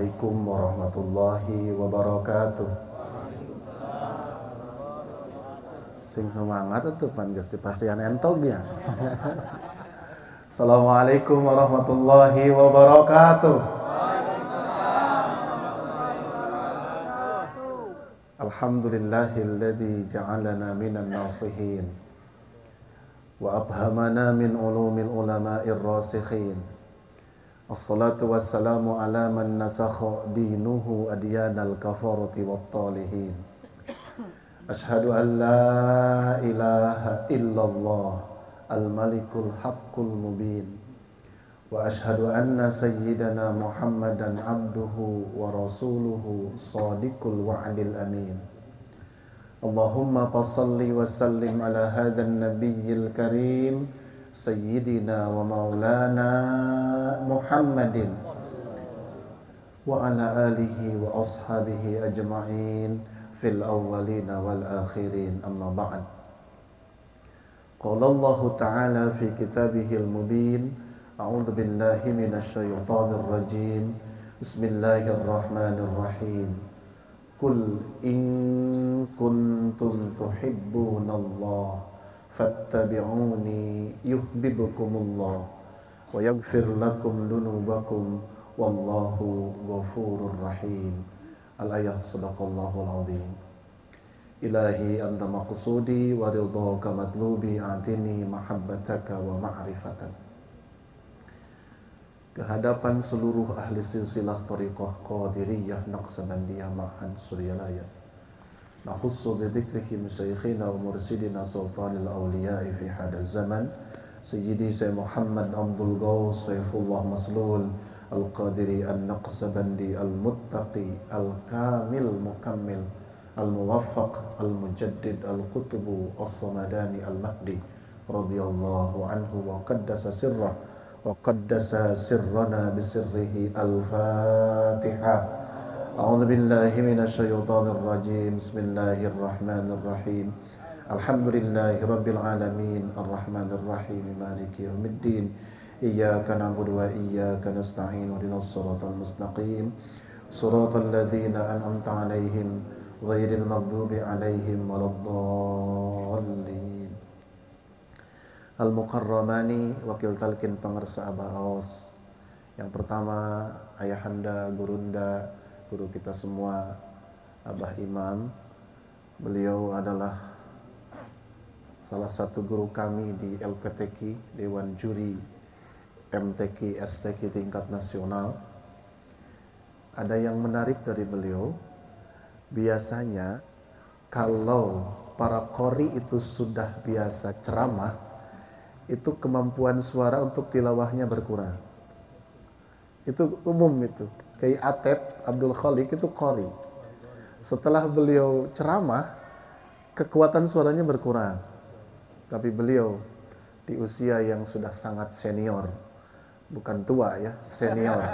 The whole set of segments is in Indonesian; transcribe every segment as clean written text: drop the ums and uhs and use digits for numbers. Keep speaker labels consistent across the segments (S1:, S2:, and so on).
S1: Assalamualaikum warahmatullahi wabarakatuh. Sing semangat itu pan geus dipasian entog ya. Assalamualaikum warahmatullahi wabarakatuh. Alhamdulillahilladzi ja'alana minan nasihin wa abhamana min ulumil ulama'ir rasikhin. Assalatu wassalamu ala man nasakha dinuhu adyanal kafarati wat talihin. Ashhadu an la ilaha illallah al-malikul haqqul mubin wa ashhadu anna sayyidana Muhammadan abduhu wa rasuluhu sadiqul wa'dil amin. Allahumma fassalli wa sallim ala hadhan nabiyyil karim Sayyidina wa maulana Muhammadin wa ala alihi wa ashabihi ajma'in fil awwalina wal akhirin, amma ba'd. Qala Allah ta'ala fi kitabihil mubin, a'udzu billahi minasy syaithanir rajim. Bismillahirrahmanirrahim. Qul in kuntum tuhibbunallah fattabi'uni yuhibbukumullah wa yaghfir lakum dunubakum wallahu ghafurur rahim. Al-ayah, sadaqallahul azim. Ilahi anta maqsudi wa ridhaka matlubi atini mahabbataka wa ma'rifatak. Kehadapan seluruh ahli silsilah tariqah Qadiriyah Naqsabandiyah Ma'han Suryalaya, nahussu bidzikrihim syekhina wa mursidina sultanil awliya'i fi hadaz zaman Sayyidi Syekh Muhammad Abdul Ghaus Saifullah Maslul Al-Qadiri An-Naqsabandi Al-Muttaqi Al-Kamil Mukammil Al-Muwaffaq Al-Mujaddid Al-Qutbu As-Samadani Al-Mahdi radhiyallahu anhu wa qaddasa sirrah wa qaddasa sirrana bisirrihi. Al-Fatiha. A'udzu billahi minasy syaithanir rajim. Bismillahirrahmanirrahim. Alhamdulillahi rabbil alamin arrahmanir rahim maliki yaumiddin. Iyyaka na'budu wa iyyaka nasta'in ihdinas siratal mustaqim siratal ladzina an'amta 'alaihim ghairil maghdubi 'alaihim waladdallin. Al-Mukarramani, wakil talqin pengersa Abah Aos. Yang pertama, ayahanda, gurunda, guru kita semua, Abah Imam. Beliau adalah salah satu guru kami di LPTQ, Dewan Juri MTQ, STQ tingkat nasional. Ada yang menarik dari beliau, biasanya kalau para qori itu sudah biasa ceramah, itu kemampuan suara untuk tilawahnya berkurang. Itu umum itu. Kayak Atep Abdul Khaliq itu qori. Setelah beliau ceramah, kekuatan suaranya berkurang. Tapi beliau di usia yang sudah sangat senior, bukan tua ya, senior.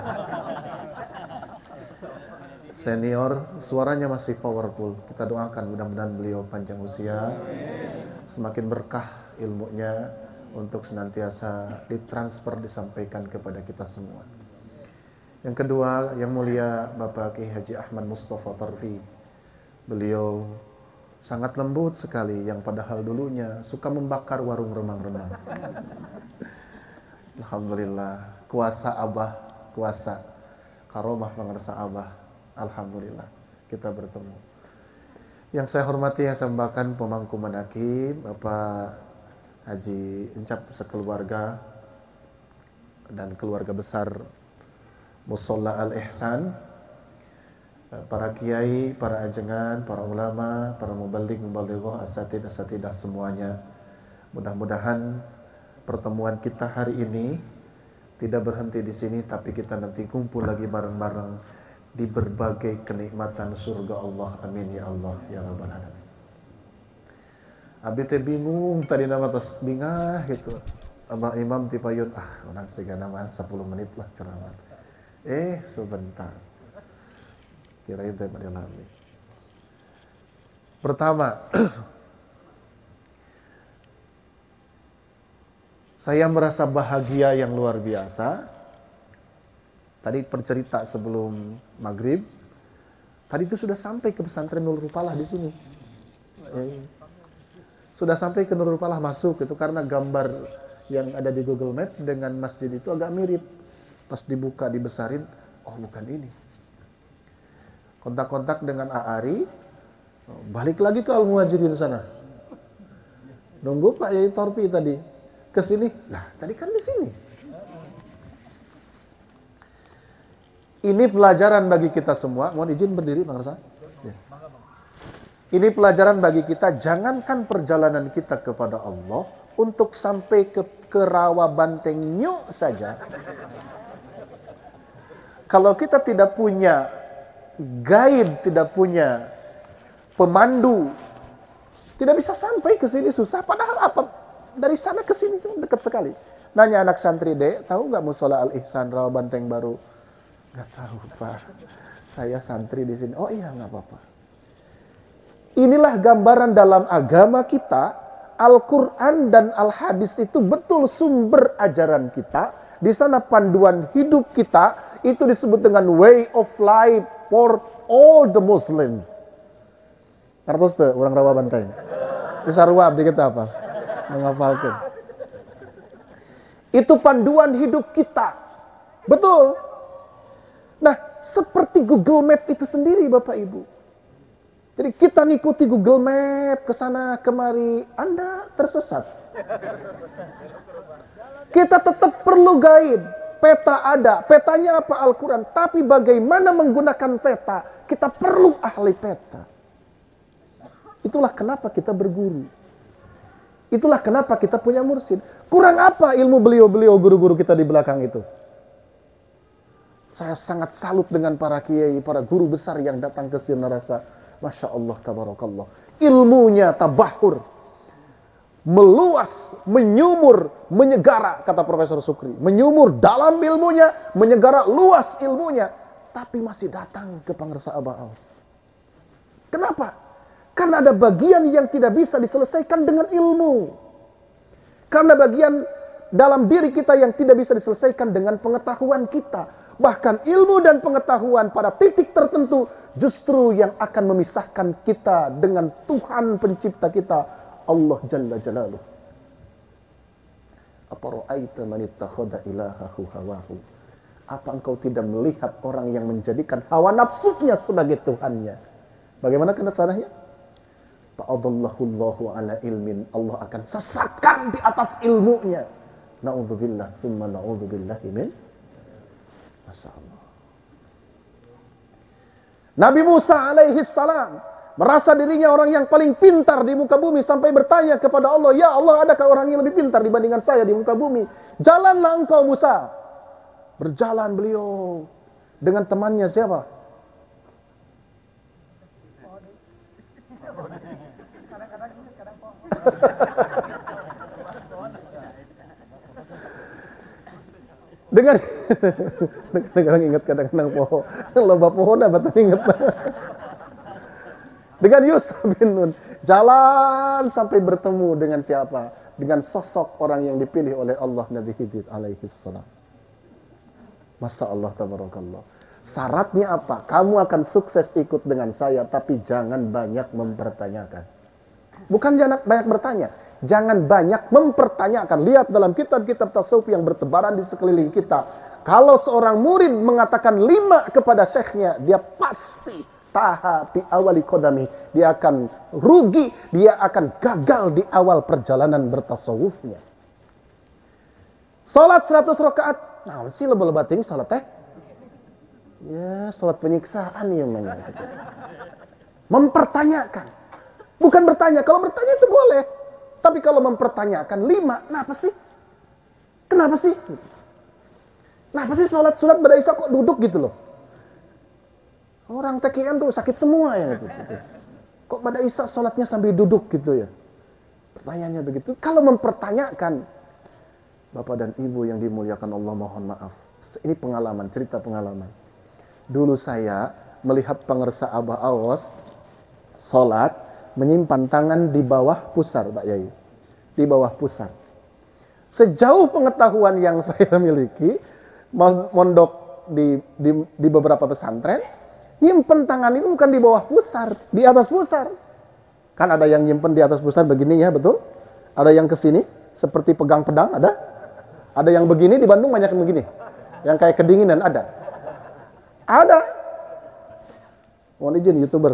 S1: Senior, suaranya masih powerful. Kita doakan mudah-mudahan beliau panjang usia, semakin berkah ilmunya untuk senantiasa ditransfer, disampaikan kepada kita semua. Yang kedua, yang mulia Bapak Ki Haji Ahmad Mustafa Tarfi. Beliau sangat lembut sekali, yang padahal dulunya suka membakar warung remang-remang. Alhamdulillah, kuasa Abah, kuasa karomah pengersa Abah. Alhamdulillah, kita bertemu. Yang saya hormati, yang saya banggakan pemangku Manakim, Bapak Haji Encap sekeluarga dan keluarga besar Musholla Al-Ihsan, para kiai, para ajengan, para ulama, para mubaligh, mubalighah, asatidah semuanya. Mudah-mudahan pertemuan kita hari ini tidak berhenti di sini, tapi kita nanti kumpul lagi bareng-bareng di berbagai kenikmatan surga Allah. Amin ya Allah ya rabbal alamin. Abi teh bingung tadi nama tos bingah gitu. Abah Imam tipayun, orang sigana mah 10 menit lah ceramah. Sebentar. Kirain teh pada lami. Pertama, saya merasa bahagia yang luar biasa Tadi bercerita sebelum maghrib, tadi itu sudah sampai ke pesantren Nurul Falah di sini. Sudah sampai ke Nurul Falah, masuk itu karena gambar yang ada di Google Map dengan masjid itu agak mirip. Pas dibuka, dibesarin, oh bukan ini. Kontak-kontak dengan Aari, balik lagi ke Al-Muhajirin sana. Nunggu Pak Yai Torpi tadi ke sini. Nah, tadi kan di sini. Ini pelajaran bagi kita semua. Mohon izin berdiri, Bang Rasa. Ya. Ini pelajaran bagi kita. Jangankan perjalanan kita kepada Allah untuk sampai ke rawa banteng nyuk saja. Kalau kita tidak punya guide, tidak punya pemandu, tidak bisa sampai ke sini, susah. Padahal apa? Dari sana ke sini cuma dekat sekali. Nanya anak santri, Dek, tahu nggak Musola Al Ihsan Rawa Banteng Baru? Nggak tahu, Pak. Saya santri di sini. Oh iya, nggak apa-apa. Inilah gambaran dalam agama kita. Al-Quran dan Al-Hadis itu betul sumber ajaran kita. Di sana panduan hidup kita. Itu disebut dengan way of life for all the Muslims. Ngertos tuh orang Rawa Banteng? Bisa ruap dikit apa? Menghafalkan. Itu panduan hidup kita. Betul. Nah, seperti Google Map itu sendiri Bapak Ibu. Jadi kita ngikuti Google Map ke sana kemari, Anda tersesat. Kita tetap perlu guide. Peta ada, petanya apa? Al-Quran. Tapi bagaimana menggunakan peta? Kita perlu ahli peta. Itulah kenapa kita berguru. Itulah kenapa kita punya mursyid. Kurang apa ilmu beliau-beliau guru-guru kita di belakang itu? Saya sangat salut dengan para kiai, para guru besar yang datang ke Sinarasa. Masya Allah, tabarakallah. Ilmunya tabahur. Meluas, menyumur, menyegara, kata Profesor Sukri. Menyumur dalam ilmunya, menyegara luas ilmunya. Tapi masih datang ke Pangersa Abah Awas. Kenapa? Karena ada bagian yang tidak bisa diselesaikan dengan ilmu. Karena bagian dalam diri kita yang tidak bisa diselesaikan dengan pengetahuan kita. Bahkan ilmu dan pengetahuan pada titik tertentu justru yang akan memisahkan kita dengan Tuhan pencipta kita, Allah Jalla Jalaluh. Apa ra'aita man ittakhadha ilahahu hawahu? Apa engkau tidak melihat orang yang menjadikan hawa nafsunya sebagai Tuhannya? Bagaimana kesananya? Fa'adallahu Allahu ala ilmin. Allah akan sesatkan di atas ilmunya. Na'udzubillah summa na'udzubillahi min. Masya Allah. Nabi Musa alaihi salam merasa dirinya orang yang paling pintar di muka bumi sampai bertanya kepada Allah, ya Allah, adakah orang yang lebih pintar dibandingkan saya di muka bumi? Jalanlah engkau Musa. Berjalan beliau dengan temannya siapa? Dengan kadang-kadang ingat, kadang-kadang pohon. Lomba pohon apa tuh ingat? Dengan Yusuf bin Nun. Jalan sampai bertemu dengan siapa? Dengan sosok orang yang dipilih oleh Allah, Nabi Khidir alaihi salam. Masya Allah, tabarakallah. Syaratnya apa? Kamu akan sukses ikut dengan saya, tapi jangan banyak mempertanyakan. Bukan jangan banyak bertanya. Jangan banyak mempertanyakan. Lihat dalam kitab-kitab tasawuf yang bertebaran di sekeliling kita. Kalau seorang murid mengatakan 5 kepada syekhnya, dia pasti taha bi awali qadami. Dia akan rugi, dia akan gagal di awal perjalanan bertasawufnya. Salat 100 rakaat. Nah, sih lebih-lebih tinggi salat teh. Ya, salat penyiksaan ya namanya. Mempertanyakan. Bukan bertanya. Kalau bertanya itu boleh. Tapi kalau mempertanyakan 5, kenapa sih? Kenapa sih? Kenapa sih sholat sunat pada Isya kok duduk gitu loh? Orang TKN tuh sakit semua ya. Gitu. Kok pada Isya sholatnya sambil duduk gitu ya? Pertanyaannya begitu. Kalau mempertanyakan, Bapak dan Ibu yang dimuliakan Allah, mohon maaf. Ini pengalaman, cerita pengalaman. Dulu saya melihat Pangersa Abah Awas sholat, menyimpan tangan di bawah pusar, Pak Yai. Di bawah pusar. Sejauh pengetahuan yang saya miliki, mondok di beberapa pesantren, nyimpen tangan itu bukan di bawah pusar, di atas pusar. Kan ada yang nyimpen di atas pusar begini ya, betul? Ada yang ke sini seperti pegang pedang, ada? Ada yang begini, di Bandung banyak yang begini. Yang kayak kedinginan ada. Ada. Mohon izin YouTuber.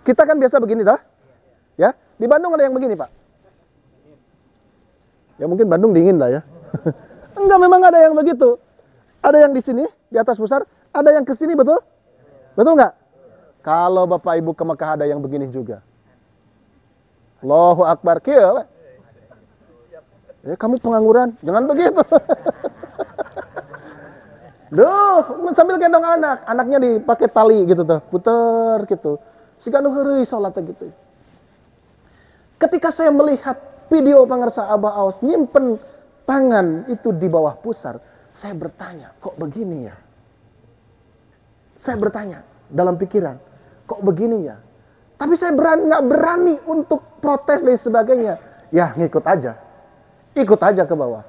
S1: Kita kan biasa begini dah. Ya, di Bandung ada yang begini, Pak. Ya mungkin Bandung dingin lah ya. Enggak, memang ada yang begitu. Ada yang di sini, di atas pusar, ada yang ke sini, betul? Betul nggak? Kalau Bapak Ibu ke Mekah ada yang begini juga. Allahu Akbar, kia. Ya, kamu pengangguran, jangan begitu. Duh, sambil gendong anak, anaknya dipakai tali gitu tuh, puter gitu. Siga nu heureuy salatnya gitu. Ketika saya melihat video pangarsa Abah Aos nyimpen tangan itu di bawah pusar, saya bertanya, kok begini ya? Saya bertanya dalam pikiran, kok begini ya? Tapi saya nggak berani untuk protes dan sebagainya. Ya ngikut aja, ikut aja ke bawah.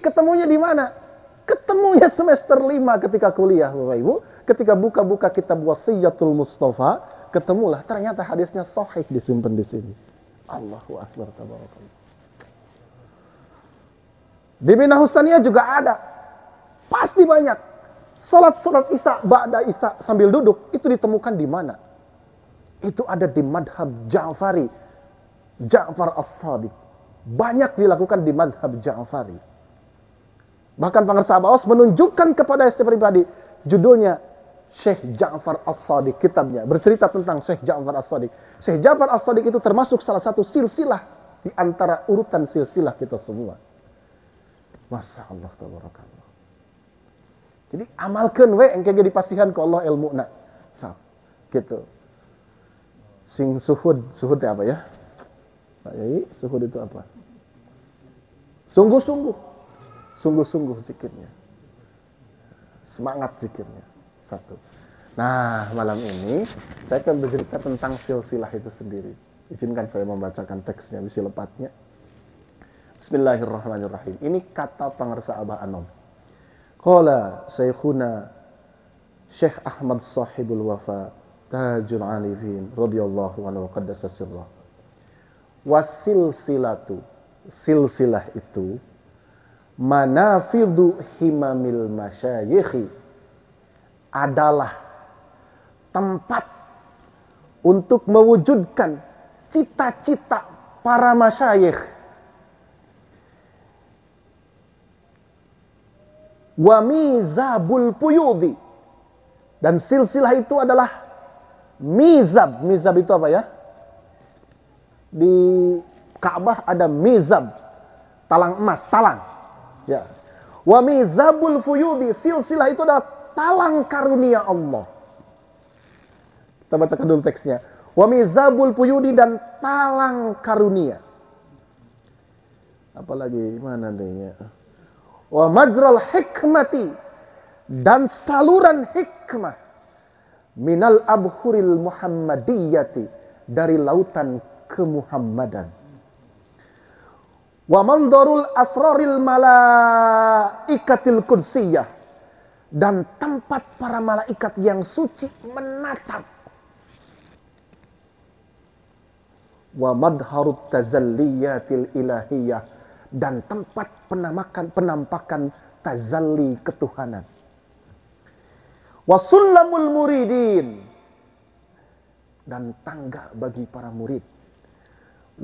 S1: Ketemunya di mana? Ketemunya semester 5 ketika kuliah, Bapak Ibu. Ketika buka-buka kitab Wasiyatul Mustafa, ketemulah ternyata hadisnya sahih disimpan di sini. Allahu Akbar, tabarakallah. Di Bina Husaniyah juga ada. Pasti banyak. Salat Isya, ba'da Isya sambil duduk, itu ditemukan di mana? Itu ada di madhab Ja'fari. Ja'far As-Sadiq. Banyak dilakukan di madhab Ja'fari. Bahkan pangarsa Abah Aos menunjukkan kepada saya pribadi, judulnya Syekh Ja'far As-Sadiq, kitabnya. Bercerita tentang Syekh Ja'far As-Sadiq. Syekh Ja'far As-Sadiq itu termasuk salah satu silsilah di antara urutan silsilah kita semua. Masya Allah, tabarakallah. Jadi amalkan we engke dipasihan ke Allah ilmu na. Gitu. Sing suhud teh apa ya? Pak Yai, suhud itu apa? Sungguh-sungguh zikirnya. Semangat zikirnya. Satu. Nah, malam ini saya akan bercerita tentang silsilah itu sendiri. Izinkan saya membacakan teksnya, bisi lepatnya. Bismillahirrahmanirrahim. Ini kata pangarsa Abah Anom. Qala Syekhuna Syekh Ahmad Sahibul Wafa Tajul Alifin radhiyallahu anhu qaddasa sirrah. Wasilsilatu, silsilah itu manafidu himamil masyayikhi, adalah tempat untuk mewujudkan cita-cita para masyayikh. Wa mizabul puyudi, dan silsilah itu adalah mizab. Mizab itu apa ya? Di Ka'bah ada mizab, talang emas, talang. Ya. Wa mizabul puyudi, silsilah itu adalah talang karunia Allah. Kita bacakan dulu teksnya. Wa mizabul puyudi, dan talang karunia. Apalagi mana adanya? Wa majral hikmati, dan saluran hikmah, minal abhuril muhammadiyati, dari lautan kemuhammadan. Wa mandarul asraril malaikatil kudsiyah, dan tempat para malaikat yang suci menatap. Wa madharut tazalliyatil ilahiyah, dan tempat penampakan tazalli ketuhanan. Wa sullamul muridin, dan tangga bagi para murid.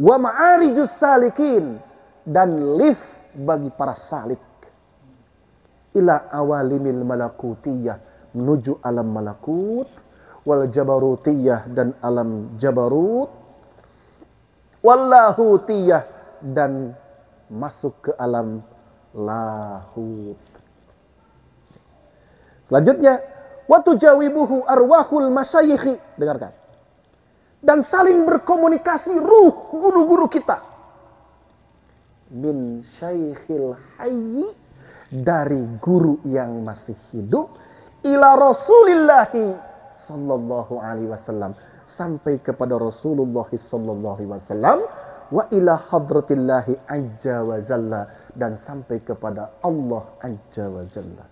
S1: Wa ma'arijus salikin, dan lift bagi para salik. Ila awalimil malakutiyah, menuju alam malakut. Wal jabarutiyah, dan alam jabarut. Wal lahutiyah, dan masuk ke alam lahut. Selanjutnya, wa tujawibuhu arwahul masyayikhi, dengarkan. Dan saling berkomunikasi ruh guru-guru kita. Min syaikhil hayyi, dari guru yang masih hidup, ila Rasulillahi sallallahu alaihi wasallam, sampai kepada Rasulullah sallallahu alaihi wasallam. wa ila hadratillahi azza wa jalla, dan sampai kepada Allah azza wa jalla.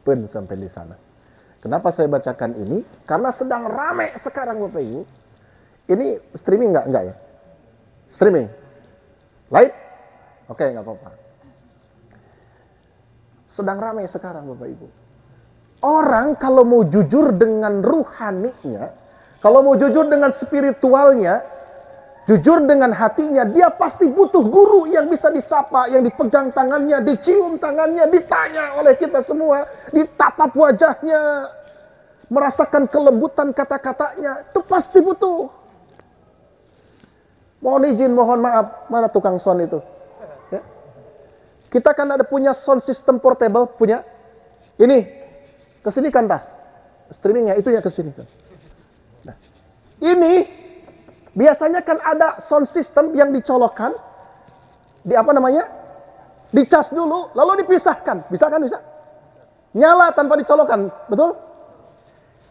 S1: Pun sampai di sana. Kenapa saya bacakan ini? Karena sedang ramai sekarang Bapak Ibu. Ini streaming enggak ya? Streaming? Live? Oke, enggak apa-apa. Sedang ramai sekarang Bapak Ibu. Orang kalau mau jujur dengan ruhaninya, kalau mau jujur dengan spiritualnya, jujur dengan hatinya, dia pasti butuh guru yang bisa disapa, yang dipegang tangannya, dicium tangannya, ditanya oleh kita semua, ditatap wajahnya, merasakan kelembutan kata-katanya, itu pasti butuh. Mohon izin, mohon maaf, mana tukang sound itu? Ya. Kita kan ada punya sound system portable, punya. Ini, kesini kan tah? Streamingnya, itu ya kesini kan. Nah, ini biasanya kan ada sound system yang dicolokkan, di apa namanya? Dicas dulu, lalu dipisahkan. Bisa kan? Bisa? Nyala tanpa dicolokkan, betul?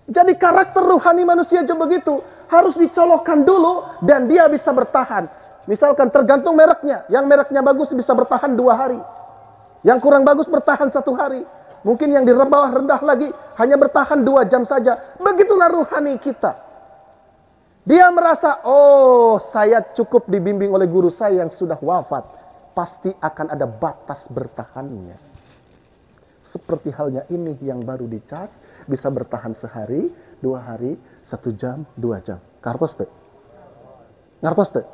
S1: Jadi karakter ruhani manusia juga begitu. Harus dicolokkan dulu dan dia bisa bertahan. Misalkan tergantung mereknya. Yang mereknya bagus bisa bertahan 2 hari. Yang kurang bagus bertahan 1 hari. Mungkin yang di bawah rendah lagi hanya bertahan 2 jam saja. Begitulah ruhani kita. Dia merasa, oh saya cukup dibimbing oleh guru saya yang sudah wafat. Pasti akan ada batas bertahannya. Seperti halnya ini yang baru dicas, bisa bertahan sehari, 2 hari, 1 jam, 2 jam. Ngartos teh? Ngartos teh?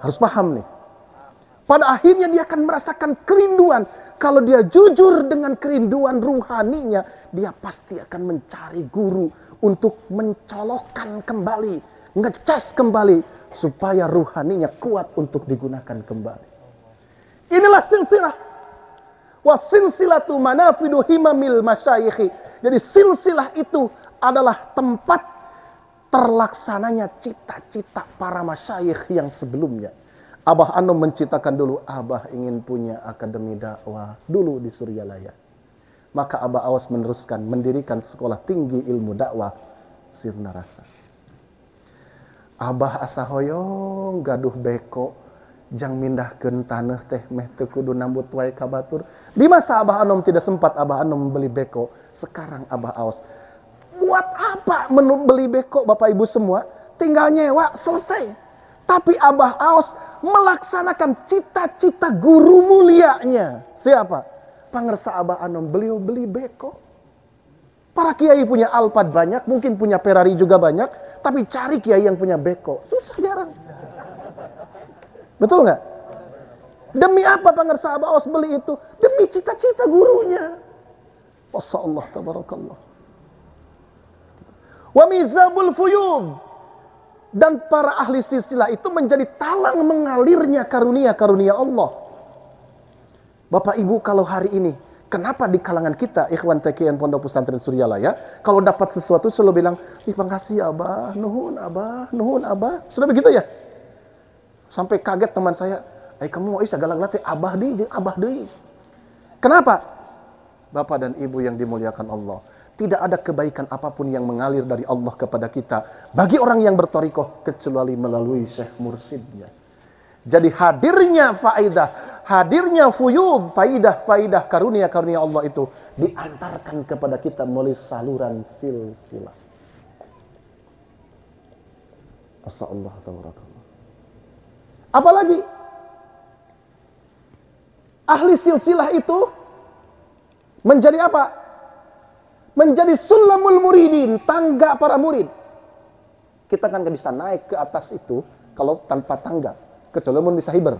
S1: Harus paham nih. Pada akhirnya dia akan merasakan kerinduan. Kalau dia jujur dengan kerinduan ruhaninya, dia pasti akan mencari guru untuk mencolokkan kembali, ngecas kembali supaya ruhaninya kuat untuk digunakan kembali. Inilah silsilah. Wa silsilatu manafidu himamil masyayikhi. Jadi silsilah itu adalah tempat terlaksananya cita-cita para masyayikh yang sebelumnya. Abah Anom mencitakan dulu, Abah ingin punya akademi dakwah dulu di Suryalaya. Maka Abah Awas meneruskan mendirikan sekolah tinggi ilmu dakwah Sirna Rasa. Abah asa hoyong gaduh beko jang mindahkeun taneuh teh meh teu kudu nambut wae ka batur. Di masa Abah Anom tidak sempat Abah Anom membeli beko, sekarang Abah Aos buat apa beli beko Bapak Ibu semua? Tinggal nyewa selesai. Tapi Abah Aos melaksanakan cita-cita guru mulianya. Siapa? Pangersa Abah Anom, beliau beli beko. Para kiai punya Alphard banyak, mungkin punya Ferrari juga banyak, tapi cari kiai yang punya beko susah, jarang. Betul nggak? Demi apa pangersa Abah Aos beli itu? Demi cita-cita gurunya. Masya Allah, tabarakallah. Wa mizabul fuyud. Dan para ahli silsilah itu menjadi talang mengalirnya karunia-karunia Allah. Bapak Ibu, kalau hari ini, kenapa di kalangan kita, ikhwan TKN Pondok Pesantren Suryalaya, kalau dapat sesuatu selalu bilang, terima kasih Abah, nuhun Abah, nuhun Abah. Sudah begitu ya? Sampai kaget teman saya, kamu segala latih Abah di, Abah di. Kenapa? Bapak dan Ibu yang dimuliakan Allah, tidak ada kebaikan apapun yang mengalir dari Allah kepada kita bagi orang yang bertorikoh kecuali melalui syekh mursyidnya. Jadi hadirnya faidah, hadirnya fuyud, faidah karunia-karunia Allah itu diantarkan kepada kita melalui saluran silsilah. Masyaallah, tabarakallah. Apalagi ahli silsilah itu menjadi apa? Menjadi sulamul muridin, tangga para murid. Kita kan gak bisa naik ke atas itu kalau tanpa tangga. Kecuali mun bisa hiber.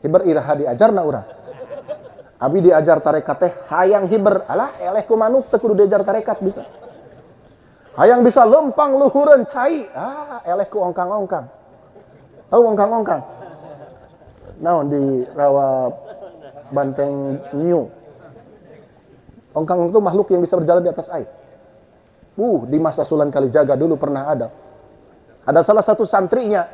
S1: Hiber iraha diajar na urang. Abi diajar tarekat teh hayang hiber. Alah eleh ku manuk teh kudu diajar tarekat bisa. Hayang bisa lempang luhureun cai. Eleh ku ongkang-ongkang. Tahu ongkang-ongkang? Naon di rawa Banteng New. Ongkang itu makhluk yang bisa berjalan di atas air. Di masa Sunan Kalijaga dulu pernah ada. Ada salah satu santrinya,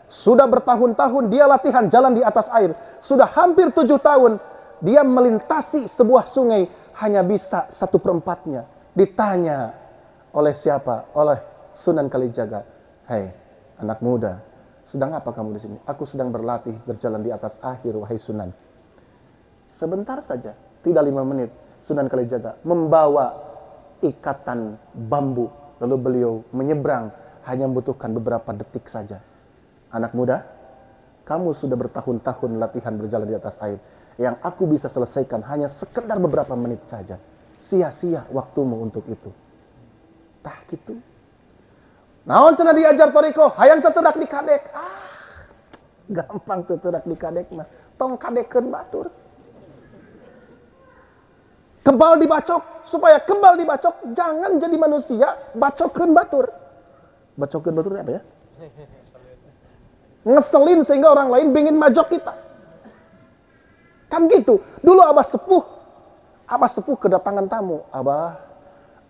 S1: sudah bertahun-tahun dia latihan jalan di atas air. Sudah hampir 7 tahun, dia melintasi sebuah sungai, hanya bisa 1/4-nya. Ditanya oleh siapa? Oleh Sunan Kalijaga. Hei, anak muda,
S2: Sedang apa kamu di sini? Aku sedang berlatih berjalan di atas air, wahai Sunan. Sebentar saja, tidak 5 menit. Sunan Kalijaga membawa ikatan bambu. Lalu beliau menyeberang, hanya membutuhkan beberapa detik saja. Anak muda, kamu sudah bertahun-tahun latihan berjalan di atas air. Yang aku bisa selesaikan hanya sekedar beberapa menit saja. Sia-sia waktumu untuk itu. Tah gitu. Naon cenah diajar toriko, hayang tetedak di kadek. Gampang tetedak di kadek mah. Tong kadekeun batur. Kebal dibacok, supaya kebal dibacok, jangan jadi manusia, bacokeun batur. Bacokeun batur apa ya? Ngeselin sehingga orang lain ingin majok kita. Kan gitu. Dulu Abah Sepuh kedatangan tamu. Abah,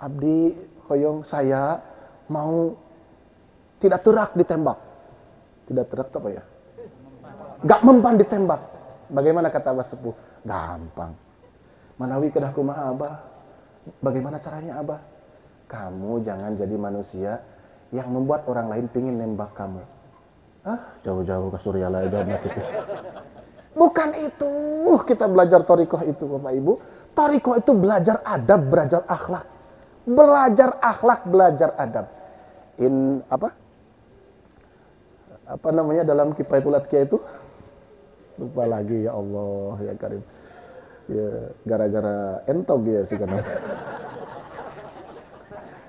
S2: abdi hoyong saya mau tidak terak ditembak. Tidak terak apa ya? Gak mempan ditembak. Bagaimana kata Abah Sepuh? Gampang. Manawi kedah kumaha Abah. Bagaimana caranya Abah? Kamu jangan jadi manusia yang membuat orang lain pingin nembak kamu. Jauh-jauh ke Suryala aja gitu. Bukan itu. Kita belajar thariqah itu Bapak Ibu. Thariqah itu belajar adab, belajar akhlak. Belajar akhlak, belajar adab. Apa namanya dalam Kifayatul Atqiyah itu? Lupa lagi, ya Allah, ya Karim. Ya, gara-gara entog ya sih karena.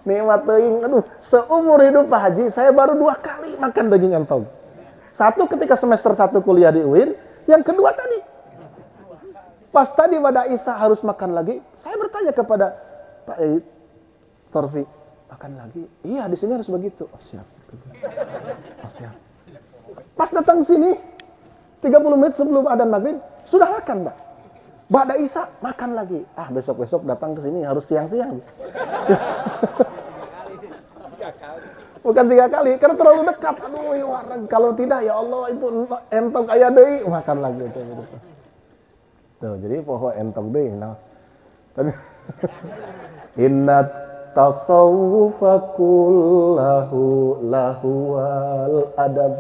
S2: Nikmat teuing, aduh, seumur hidup Pak Haji, saya baru 2 kali makan daging entog. Satu ketika semester 1 kuliah di UIN, yang kedua tadi. Pas tadi pada Isa harus makan lagi, saya bertanya kepada Pak Torfi, makan lagi? Iya, di sini harus begitu. Oh, siap. Oh, siap. Pas datang sini, 30 menit sebelum adzan maghrib, sudah makan, Mbak. Ba'da Isa, makan lagi. Besok-besok datang ke sini harus siang-siang. Bukan 3 kali, karena terlalu dekat. Aduh, ya wareg. Kalau tidak, ya Allah, itu entok aya deui, makan lagi. Tuh, jadi poho entok deui. Nah. Inna tasawwufa kullahu lahwal adab.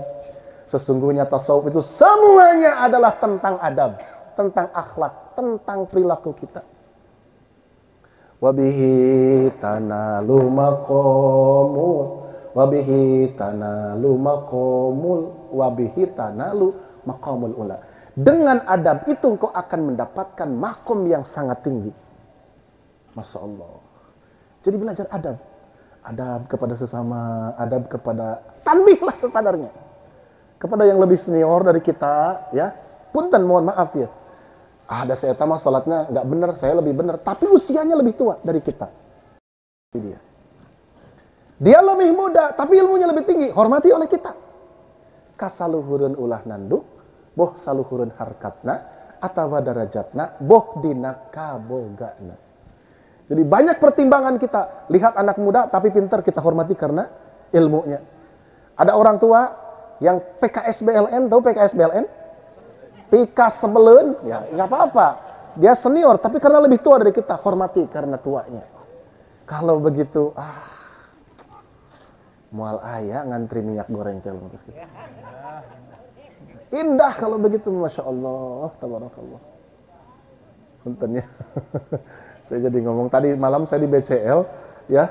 S2: Sesungguhnya tasawuf itu semuanya adalah tentang adab, tentang akhlak, tentang perilaku kita. Wabihi tanalu maqamul, wabihi tanalu maqamul, wabihi tanalu maqamul ula. Dengan adab itu engkau akan mendapatkan makom yang sangat tinggi. Masya Allah. Jadi belajar adab. Adab kepada sesama, adab kepada tanbihlah sepadarnya. Kepada yang lebih senior dari kita, ya. Punten, mohon maaf ya. Ada saya mah salatnya nggak benar, saya lebih benar, tapi usianya lebih tua dari kita. Dia lebih muda, tapi ilmunya lebih tinggi, hormati oleh kita. Kasaluhurun ulah nanduk, boh saluhurun harkatna, atawa darajatna, boh dina kabogana. Jadi banyak pertimbangan kita. Lihat anak muda, tapi pintar kita hormati karena ilmunya. Ada orang tua yang PKSBLN, tahu PKSBLN? Pika sebelun, ya nggak apa-apa. Dia senior, tapi karena lebih tua dari kita, hormati karena tuanya. Kalau begitu, mual ayah ngantri minyak goreng telur. Indah kalau begitu, masya Allah, tabarakallah. Puntennya, saya jadi ngomong tadi malam saya di BCL, ya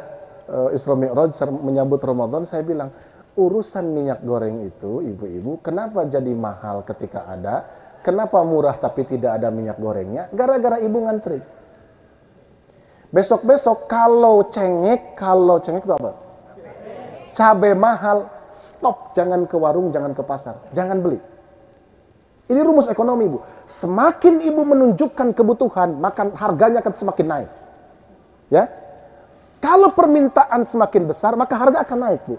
S2: Isra Mi'raj menyambut Ramadan, saya bilang urusan minyak goreng itu, ibu-ibu, kenapa jadi mahal ketika ada? Kenapa murah tapi tidak ada minyak gorengnya? Gara-gara ibu ngantri. Besok-besok kalau cengek itu apa? Cabai mahal, stop. Jangan ke warung, jangan ke pasar. Jangan beli. Ini rumus ekonomi, Bu. Semakin ibu menunjukkan kebutuhan, maka harganya akan semakin naik. Ya. Kalau permintaan semakin besar, maka harga akan naik, Bu.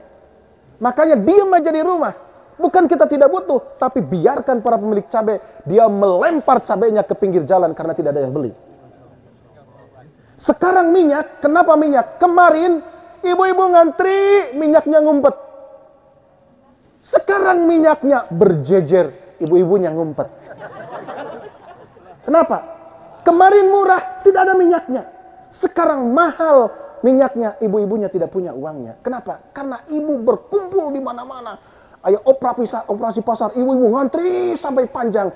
S2: Makanya diam aja di rumah. Bukan kita tidak butuh, tapi biarkan para pemilik cabai, dia melempar cabainya ke pinggir jalan karena tidak ada yang beli. Sekarang minyak, kenapa minyak? Kemarin ibu-ibu ngantri, minyaknya ngumpet. Sekarang minyaknya berjejer, ibu-ibunya ngumpet. Kenapa? Kemarin murah, tidak ada minyaknya. Sekarang mahal minyaknya, ibu-ibunya tidak punya uangnya. Kenapa? Karena ibu berkumpul di mana-mana. Ayo operasi pasar, ibu-ibu ngantri sampai panjang.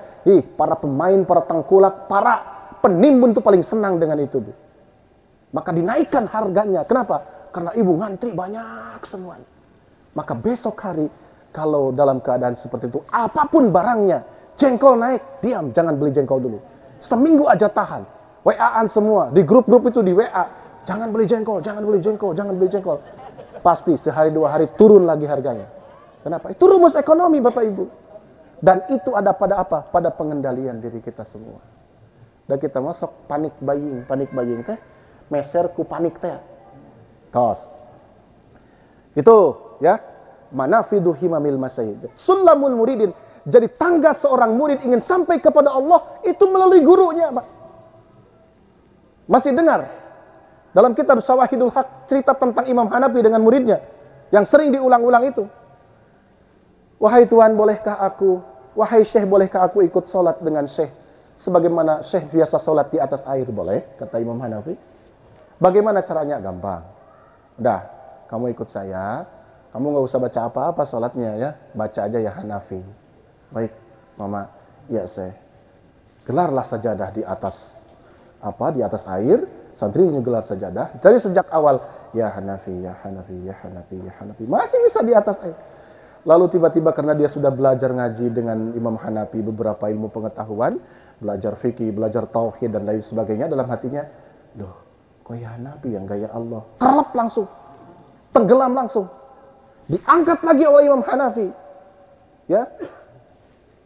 S2: Para pemain, para tengkulak, para penimbun itu paling senang dengan itu, Bu. Maka dinaikkan harganya. Kenapa? Karena ibu ngantri banyak semua. Maka besok hari, kalau dalam keadaan seperti itu, apapun barangnya, jengkol naik, diam, jangan beli jengkol dulu. Seminggu aja tahan. WA-an semua, di grup-grup itu di WA. Jangan beli jengkol, jangan beli jengkol, jangan beli jengkol. Pasti sehari dua hari turun lagi harganya. Kenapa? Itu rumus ekonomi Bapak Ibu. Dan itu ada pada apa? Pada pengendalian diri kita semua. Dan kita masuk panik buying teh, meser ku panik teh. Tos. Itu ya, manafidu himamil masyayid. Sulamul muridin. Jadi tangga seorang murid ingin sampai kepada Allah itu melalui gurunya, Pak. Masih dengar? Dalam kitab Syawahidul Haq cerita tentang Imam Hanafi dengan muridnya yang sering diulang-ulang itu. Wahai Tuhan, bolehkah aku, wahai Syekh, bolehkah aku ikut sholat dengan Syekh sebagaimana Syekh biasa sholat di atas air? Boleh, kata Imam Hanafi. Bagaimana caranya? Gampang. Udah, kamu ikut saya, kamu nggak usah baca apa-apa sholatnya ya, baca aja ya Hanafi. Baik, Mama, ya Syekh. Gelarlah sajadah di atas di atas air, santrinya gelar sajadah. Dari sejak awal, ya Hanafi, ya Hanafi, ya Hanafi, ya Hanafi, masih bisa di atas air. Lalu tiba-tiba karena dia sudah belajar ngaji dengan Imam Hanafi beberapa ilmu pengetahuan, belajar fikih, belajar tauhid dan lain sebagainya, dalam hatinya, loh, kok ya Hanafi yang gaya Allah? Kerlep langsung, tenggelam langsung, diangkat lagi oleh Imam Hanafi, ya.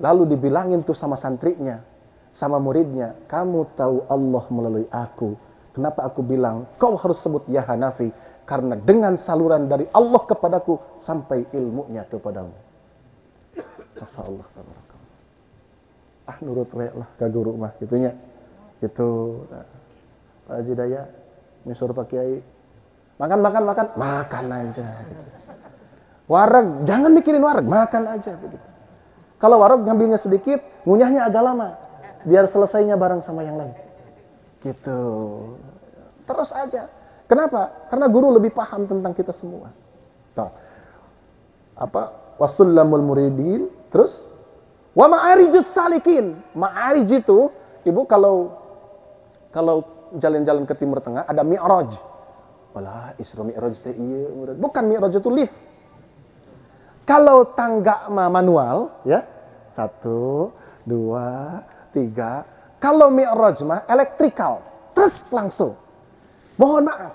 S2: Lalu dibilangin tuh sama santrinya, sama muridnya, kamu tahu Allah melalui aku. Kenapa aku bilang kau harus sebut ya Hanafi? Karena dengan saluran dari Allah kepadaku sampai ilmunya kepadamu. Masya Allah. Nurut lah ke guru mah gitunya. Gitu. Pak Haji Daya misur Pak Kiai. Makan aja. Wareg, jangan mikirin wareg, makan aja begitu. Kalau wareg ngambilnya sedikit, ngunyahnya agak lama. Biar selesainya bareng sama yang lain. Gitu. Terus aja. Kenapa? Karena guru lebih paham tentang kita semua. Nah, wasullamul muridin, terus wa ma'arijus salikin. Ma'arij itu, Ibu kalau jalan-jalan ke Timur Tengah ada mi'raj. Walah, Isra Mi'raj teh iya, bukan mi'raj itu lift. Kalau tangga manual, ya, 1, 2, 3. Kalau mi'raj mah elektrikal, terus langsung. Mohon maaf,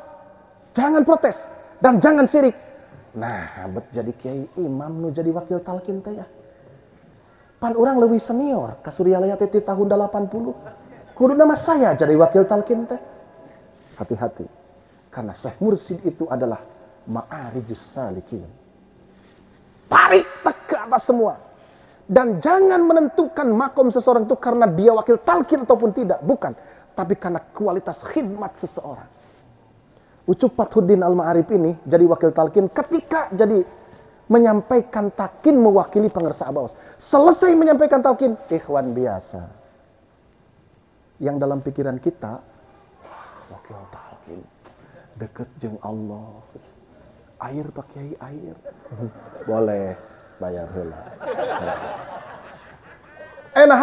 S2: jangan protes dan jangan sirik. Nah, bet jadi kiai imam nu jadi wakil talkin teh ya. Pan orang lebih senior, ka Suryalaya teh tahun 80. Kudu nama saya jadi wakil talkin teh. Hati-hati. Karena Syekh Mursyid itu adalah ma'arijus salikin. Tarik ke atas semua. Dan jangan menentukan makom seseorang itu karena dia wakil talkin ataupun tidak. Bukan. Tapi karena kualitas khidmat seseorang. Ucup Fathuddin Al-Ma'arif ini jadi wakil talkin ketika jadi menyampaikan talqin mewakili pengersa Abaos. Selesai menyampaikan talqin, ikhwan biasa. Yang dalam pikiran kita, wakil talqin, deket jeung Allah. Air Pak Kiai, air. Boleh, bayar heula. Nah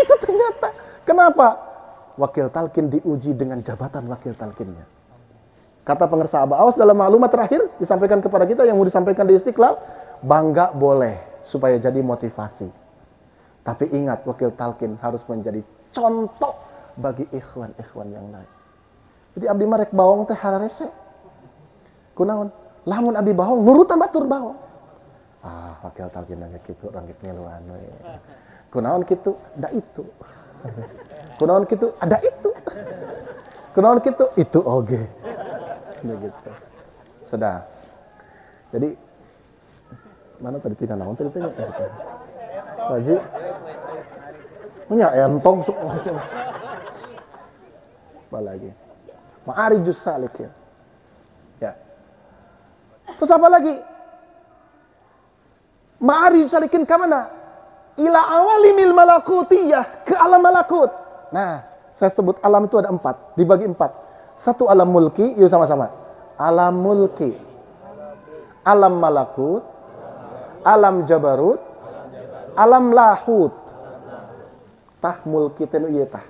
S2: itu ternyata. Kenapa? Wakil talqin diuji dengan jabatan wakil talqinnya. Kata pengersa Abaos dalam maklumat terakhir disampaikan kepada kita yang mau disampaikan di Istiqlal, bangga boleh supaya jadi motivasi. Tapi ingat, wakil talqin harus menjadi contoh bagi ikhwan-ikhwan yang lain. Jadi abdi marek bawang teh hararese. Kunaon? Lamun abdi bawang nurutan batur bawang. Wakil talqin nanya kitu rangit ngeluan we. Kunaon kitu? Da itu. Kunaon kitu? Ada itu. Kunaon kitu? Itu oge. Begitu. Sudah. Jadi mana tadi tina naon tadi tanya? Haji. Punya entong sok. Apa lagi? Ma'arijus salikin. Ya. Terus apa lagi? Ma'arijus salikin ke mana? Ila awalimil malakutiyah, ke alam malakut. Nah, saya sebut alam itu ada 4, dibagi 4. 1 alam mulki, yuk sama-sama. Alam mulki. alam malakut, alam jabarut, alam lahut. Tah mulki tenu ieu tah.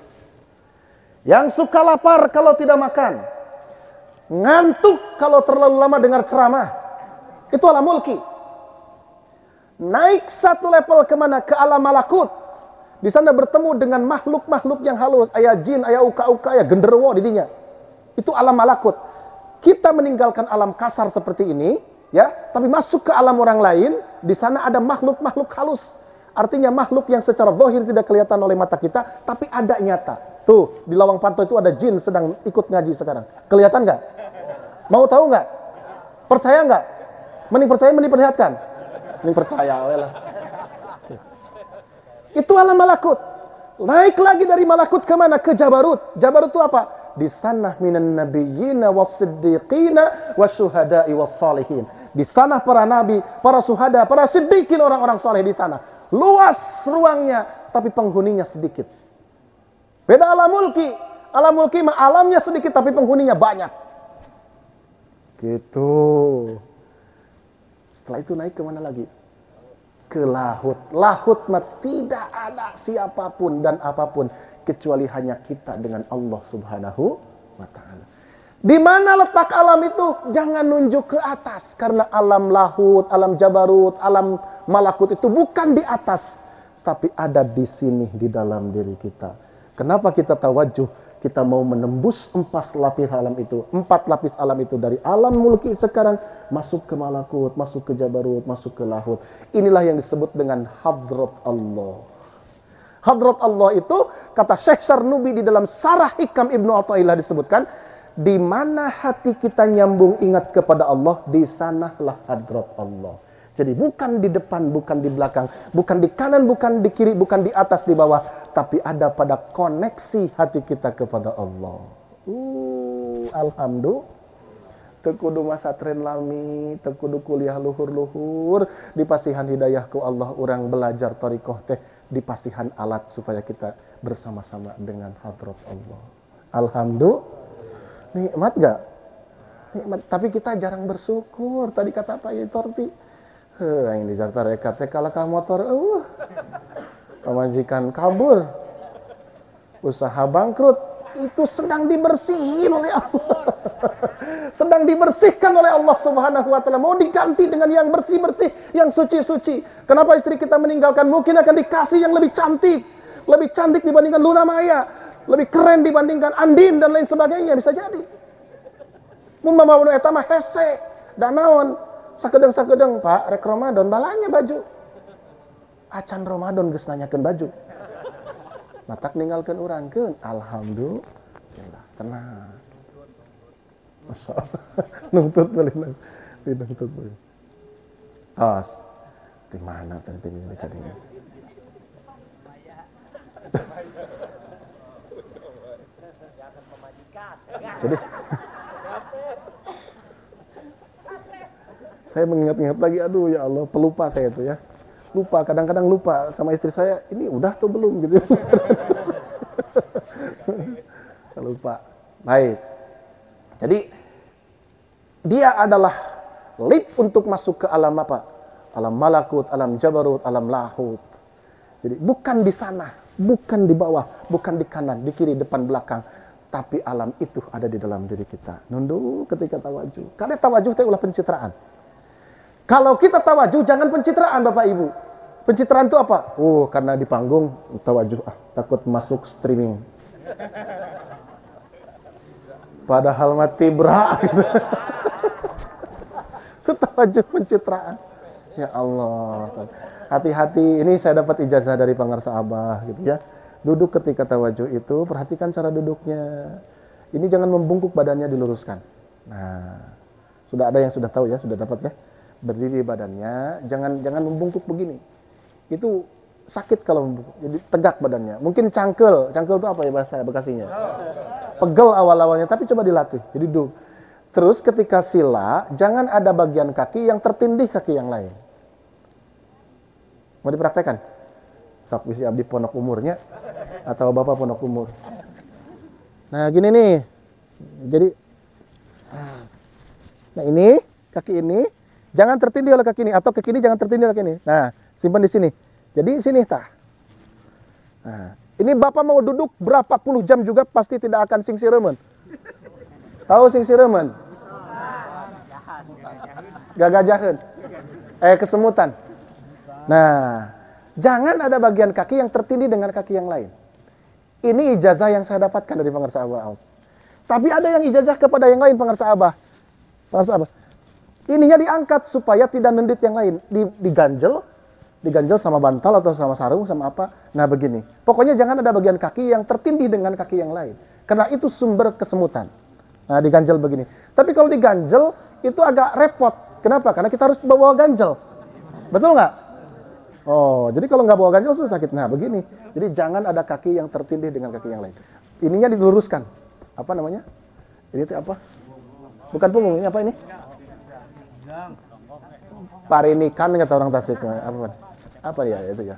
S2: Yang suka lapar kalau tidak makan, ngantuk kalau terlalu lama dengar ceramah, itu alam mulki. Naik satu level kemana? Ke alam malakut. Di sana bertemu dengan makhluk-makhluk yang halus, aya jin, aya uka-uka, aya genderuwo di dinya. Itu alam malakut. Kita meninggalkan alam kasar seperti ini, ya, tapi masuk ke alam orang lain. Di sana ada makhluk-makhluk halus. Artinya makhluk yang secara zahir tidak kelihatan oleh mata kita, tapi ada nyata. Tuh, di Lawang Pantau itu ada jin sedang ikut ngaji sekarang. Kelihatan nggak? Mau tahu nggak? Percaya nggak? Mending percaya, mending perlihatkan. Mending percaya, lah. Itu alam malakut. Naik lagi dari malakut ke mana? Ke jabarut. Jabarut itu apa? Di sana minan nabiyyina was-siddiqina wasyuhada'i was-salihin. Di sana para nabi, para syuhada, para siddiqin, orang-orang saleh di sana. Luas ruangnya, tapi penghuninya sedikit. Beda alam mulki. Alam mulki mah alamnya sedikit tapi penghuninya banyak. Gitu. Setelah itu naik kemana lagi? Ke lahut. Lahut mah tidak ada siapapun dan apapun kecuali hanya kita dengan Allah Subhanahu wa taala. Di mana letak alam itu? Jangan nunjuk ke atas, karena alam lahut, alam jabarut, alam malakut itu bukan di atas, tapi ada di sini di dalam diri kita. Kenapa kita tawajuh? Kita mau menembus 4 lapis alam itu. 4 lapis alam itu dari alam mulki sekarang masuk ke malakut, masuk ke jabarut, masuk ke lahut. Inilah yang disebut dengan hadrat Allah. Hadrat Allah itu kata Syekh Sarnubi di dalam Sarah Hikam Ibnu Athaillah disebutkan, di mana hati kita nyambung ingat kepada Allah, di sanalah hadrat Allah. Jadi bukan di depan, bukan di belakang, bukan di kanan, bukan di kiri, bukan di atas, di bawah, tapi ada pada koneksi hati kita kepada Allah. Alhamdulillah. Tekudu masa tren lami, tekudu kuliah luhur-luhur, dipasihan hidayah ku Allah, orang belajar thariqah teh, dipasihan alat supaya kita bersama-sama dengan hadrat Allah. Alhamdulillah. Nikmat gak? Nikmat. Tapi kita jarang bersyukur. Tadi kata Pak Yitorti, yang di Jakarta rekat teh kalakah motor, pemajikan kabur, usaha bangkrut, itu sedang dibersihin oleh Allah. Sedang dibersihkan oleh Allah Subhanahu wa taala. Mau diganti dengan yang bersih-bersih, yang suci-suci. Kenapa istri kita meninggalkan? Mungkin akan dikasih yang lebih cantik dibandingkan Luna Maya, lebih keren dibandingkan Andin dan lain sebagainya, bisa jadi. Mun mamauna eta mah hese, da naon, sakedeng-sakedeng, Pak, rek Ramadan balanya baju. Acan Ramadan geus nanyakeun baju. Matak ninggalkeun urangkeun, alhamdulillah, tenang. Masyaallah. Nuntut balik, nuntut balik. Awas. Di mana tadi ini tadinya? Jadi saya mengingat-ingat lagi, aduh ya Allah, pelupa saya itu ya. Lupa, kadang-kadang lupa sama istri saya, ini udah tuh belum gitu. Lupa. Baik. Jadi dia adalah lift untuk masuk ke alam apa? Alam malakut, alam jabarut, alam lahut. Jadi bukan di sana, bukan di bawah, bukan di kanan, di kiri, depan, belakang, tapi alam itu ada di dalam diri kita. Nundu ketika tawajuh. Karena tawajuh itu ulah pencitraan. Kalau kita tawajuh, jangan pencitraan Bapak Ibu. Pencitraan itu apa? Karena di panggung tawajuh, takut masuk streaming. Padahal mati berak. Itu tawajuh pencitraan. Ya Allah. Hati-hati, ini saya dapat ijazah dari pengarsa Abah gitu ya. Duduk ketika tawajuh itu, perhatikan cara duduknya. Ini jangan membungkuk badannya, diluruskan. Nah, sudah ada yang sudah tahu ya, sudah dapat ya. Berdiri badannya, jangan membungkuk begini. Itu sakit kalau membungkuk. Jadi tegak badannya. Mungkin cangkel itu apa ya bahasa Bekasinya? Pegel awal-awalnya, tapi coba dilatih. Jadi duduk. Terus ketika sila, jangan ada bagian kaki yang tertindih kaki yang lain. Mau dipraktekan? Sok bisi abdi pondok umurnya atau bapak pondok umur. Nah, gini nih. Jadi nah ini kaki ini jangan tertindih oleh kaki ini, atau ke kiri jangan tertindih oleh kaki ini. Nah, simpan di sini. Jadi sini tah. Nah, ini Bapak mau duduk berapa puluh jam juga pasti tidak akan singsiremen. Tahu singsiremen? Gagajahan. Kesemutan. Nah, jangan ada bagian kaki yang tertindih dengan kaki yang lain. Ini ijazah yang saya dapatkan dari pengarsa Abah Aus. Tapi ada yang ijazah kepada yang lain pengarsa Abah. Pengarsa Abah. Ininya diangkat supaya tidak nendit yang lain. Diganjel sama bantal atau sama sarung sama apa. Nah begini. Pokoknya jangan ada bagian kaki yang tertindih dengan kaki yang lain. Karena itu sumber kesemutan. Nah diganjel begini. Tapi kalau diganjel itu agak repot. Kenapa? Karena kita harus bawa ganjel. Betul nggak? Oh, jadi kalau nggak bawa ganjel itu sakit. Nah begini. Jadi jangan ada kaki yang tertindih dengan kaki yang lain. Ininya diluruskan. Apa namanya? Ini itu apa? Bukan punggung. Ini apa ini? Parinikan kata orang Tasik. Apa ya itu ya?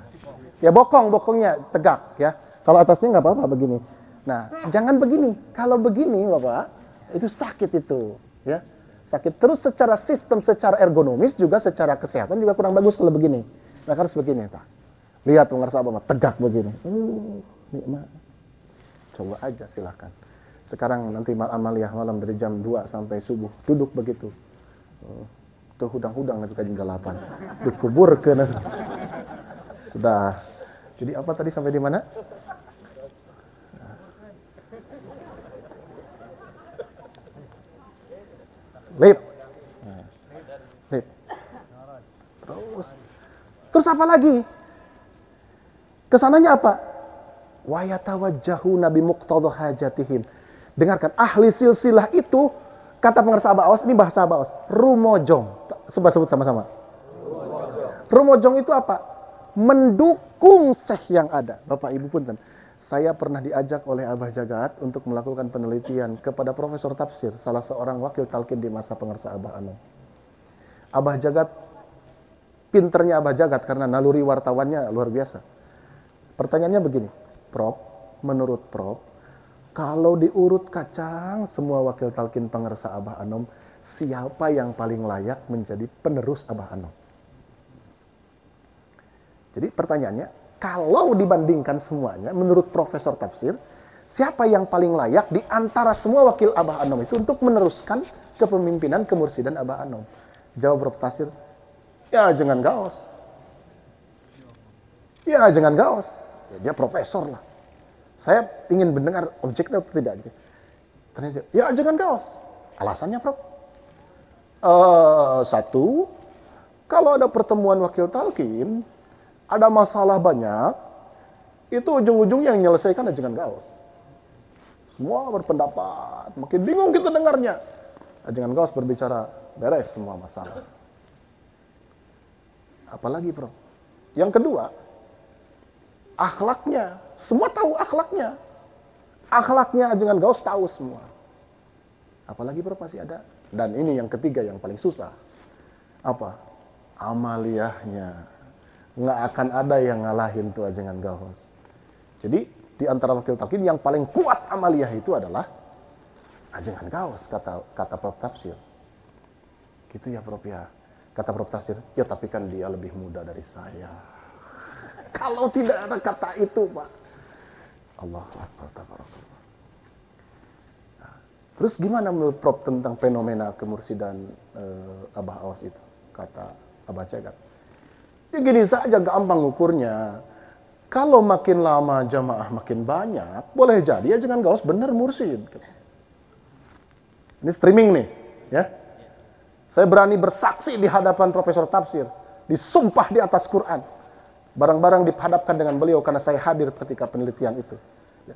S2: Ya bokongnya tegak ya. Kalau atasnya nggak apa-apa begini. Nah, jangan begini. Kalau begini, Bapak, itu sakit itu, ya. Sakit terus secara sistem, secara ergonomis juga secara kesehatan juga kurang bagus kalau begini. Nah, harus begini, tak. Lihat pengarsa Abah tegak begini. Nikmat. Coba aja silahkan. Sekarang nanti amaliyah malam dari jam 2 sampai subuh duduk begitu. Tuh hudang-hudang nanti jam 8. Dikubur ke sudah. Jadi apa tadi sampai di mana? Lip. Lip. Terus apa lagi? Kesananya apa? Wa yatawajjahuna bi muqtadha hajatihim. Dengarkan, ahli silsilah itu kata pengarsa Abah Aus, ini bahasa Abah Aus, rumojong. Sebut sama-sama. Rumojong itu apa? Mendukung syekh yang ada. Bapak Ibu punten. Saya pernah diajak oleh Abah Jagat untuk melakukan penelitian kepada Profesor Tafsir, salah seorang wakil talqin di masa pengarsa Abah Anom. Abah Jagat, pinternya Abah Jagat karena naluri wartawannya luar biasa. Pertanyaannya begini, Prof, menurut Prof, kalau diurut kacang semua wakil talqin pengarsa Abah Anom, siapa yang paling layak menjadi penerus Abah Anom? Jadi pertanyaannya, kalau dibandingkan semuanya, menurut Profesor Tafsir, siapa yang paling layak di antara semua wakil Abah Anom itu untuk meneruskan kepemimpinan kemursidan Abah Anom? Jawab Prof Tafsir, ya jangan gaos. Ya jangan gaos. Ya, dia profesor lah. Saya ingin mendengar objeknya atau tidak. Ternyata, ya jangan gaos. Alasannya Prof? Satu, kalau ada pertemuan wakil talqin, ada masalah banyak, itu ujung-ujungnya yang menyelesaikan jangan gaos. Semua berpendapat, makin bingung kita dengarnya. Jangan gaos berbicara, beres semua masalah. Apalagi Prof? Yang kedua, akhlaknya. Semua tahu akhlaknya. Akhlaknya jangan gaos tahu semua. Apalagi Prof masih ada. Dan ini yang ketiga yang paling susah. Apa? Amaliyahnya. Nggak akan ada yang ngalahin tuh ajengan gaos. Jadi di antara wakil talqin yang paling kuat amaliyah itu adalah ajengan gaos kata Prof Tafsir. Gitu ya Prof ya. Kata Prof Tafsir, ya tapi kan dia lebih muda dari saya. Kalau tidak ada kata itu Pak. Allahu Akbar tabarakallah. Nah, terus gimana menurut Prof tentang fenomena kemursidan Abah Aus itu? Kata Abah Jagat. Ya gini saja gampang ukurnya. Kalau makin lama jamaah makin banyak, boleh jadi ya jangan gaos benar mursyid. Ini streaming nih, ya. Saya berani bersaksi di hadapan Profesor Tafsir, disumpah di atas Quran. Barang-barang dihadapkan dengan beliau karena saya hadir ketika penelitian itu. Ya.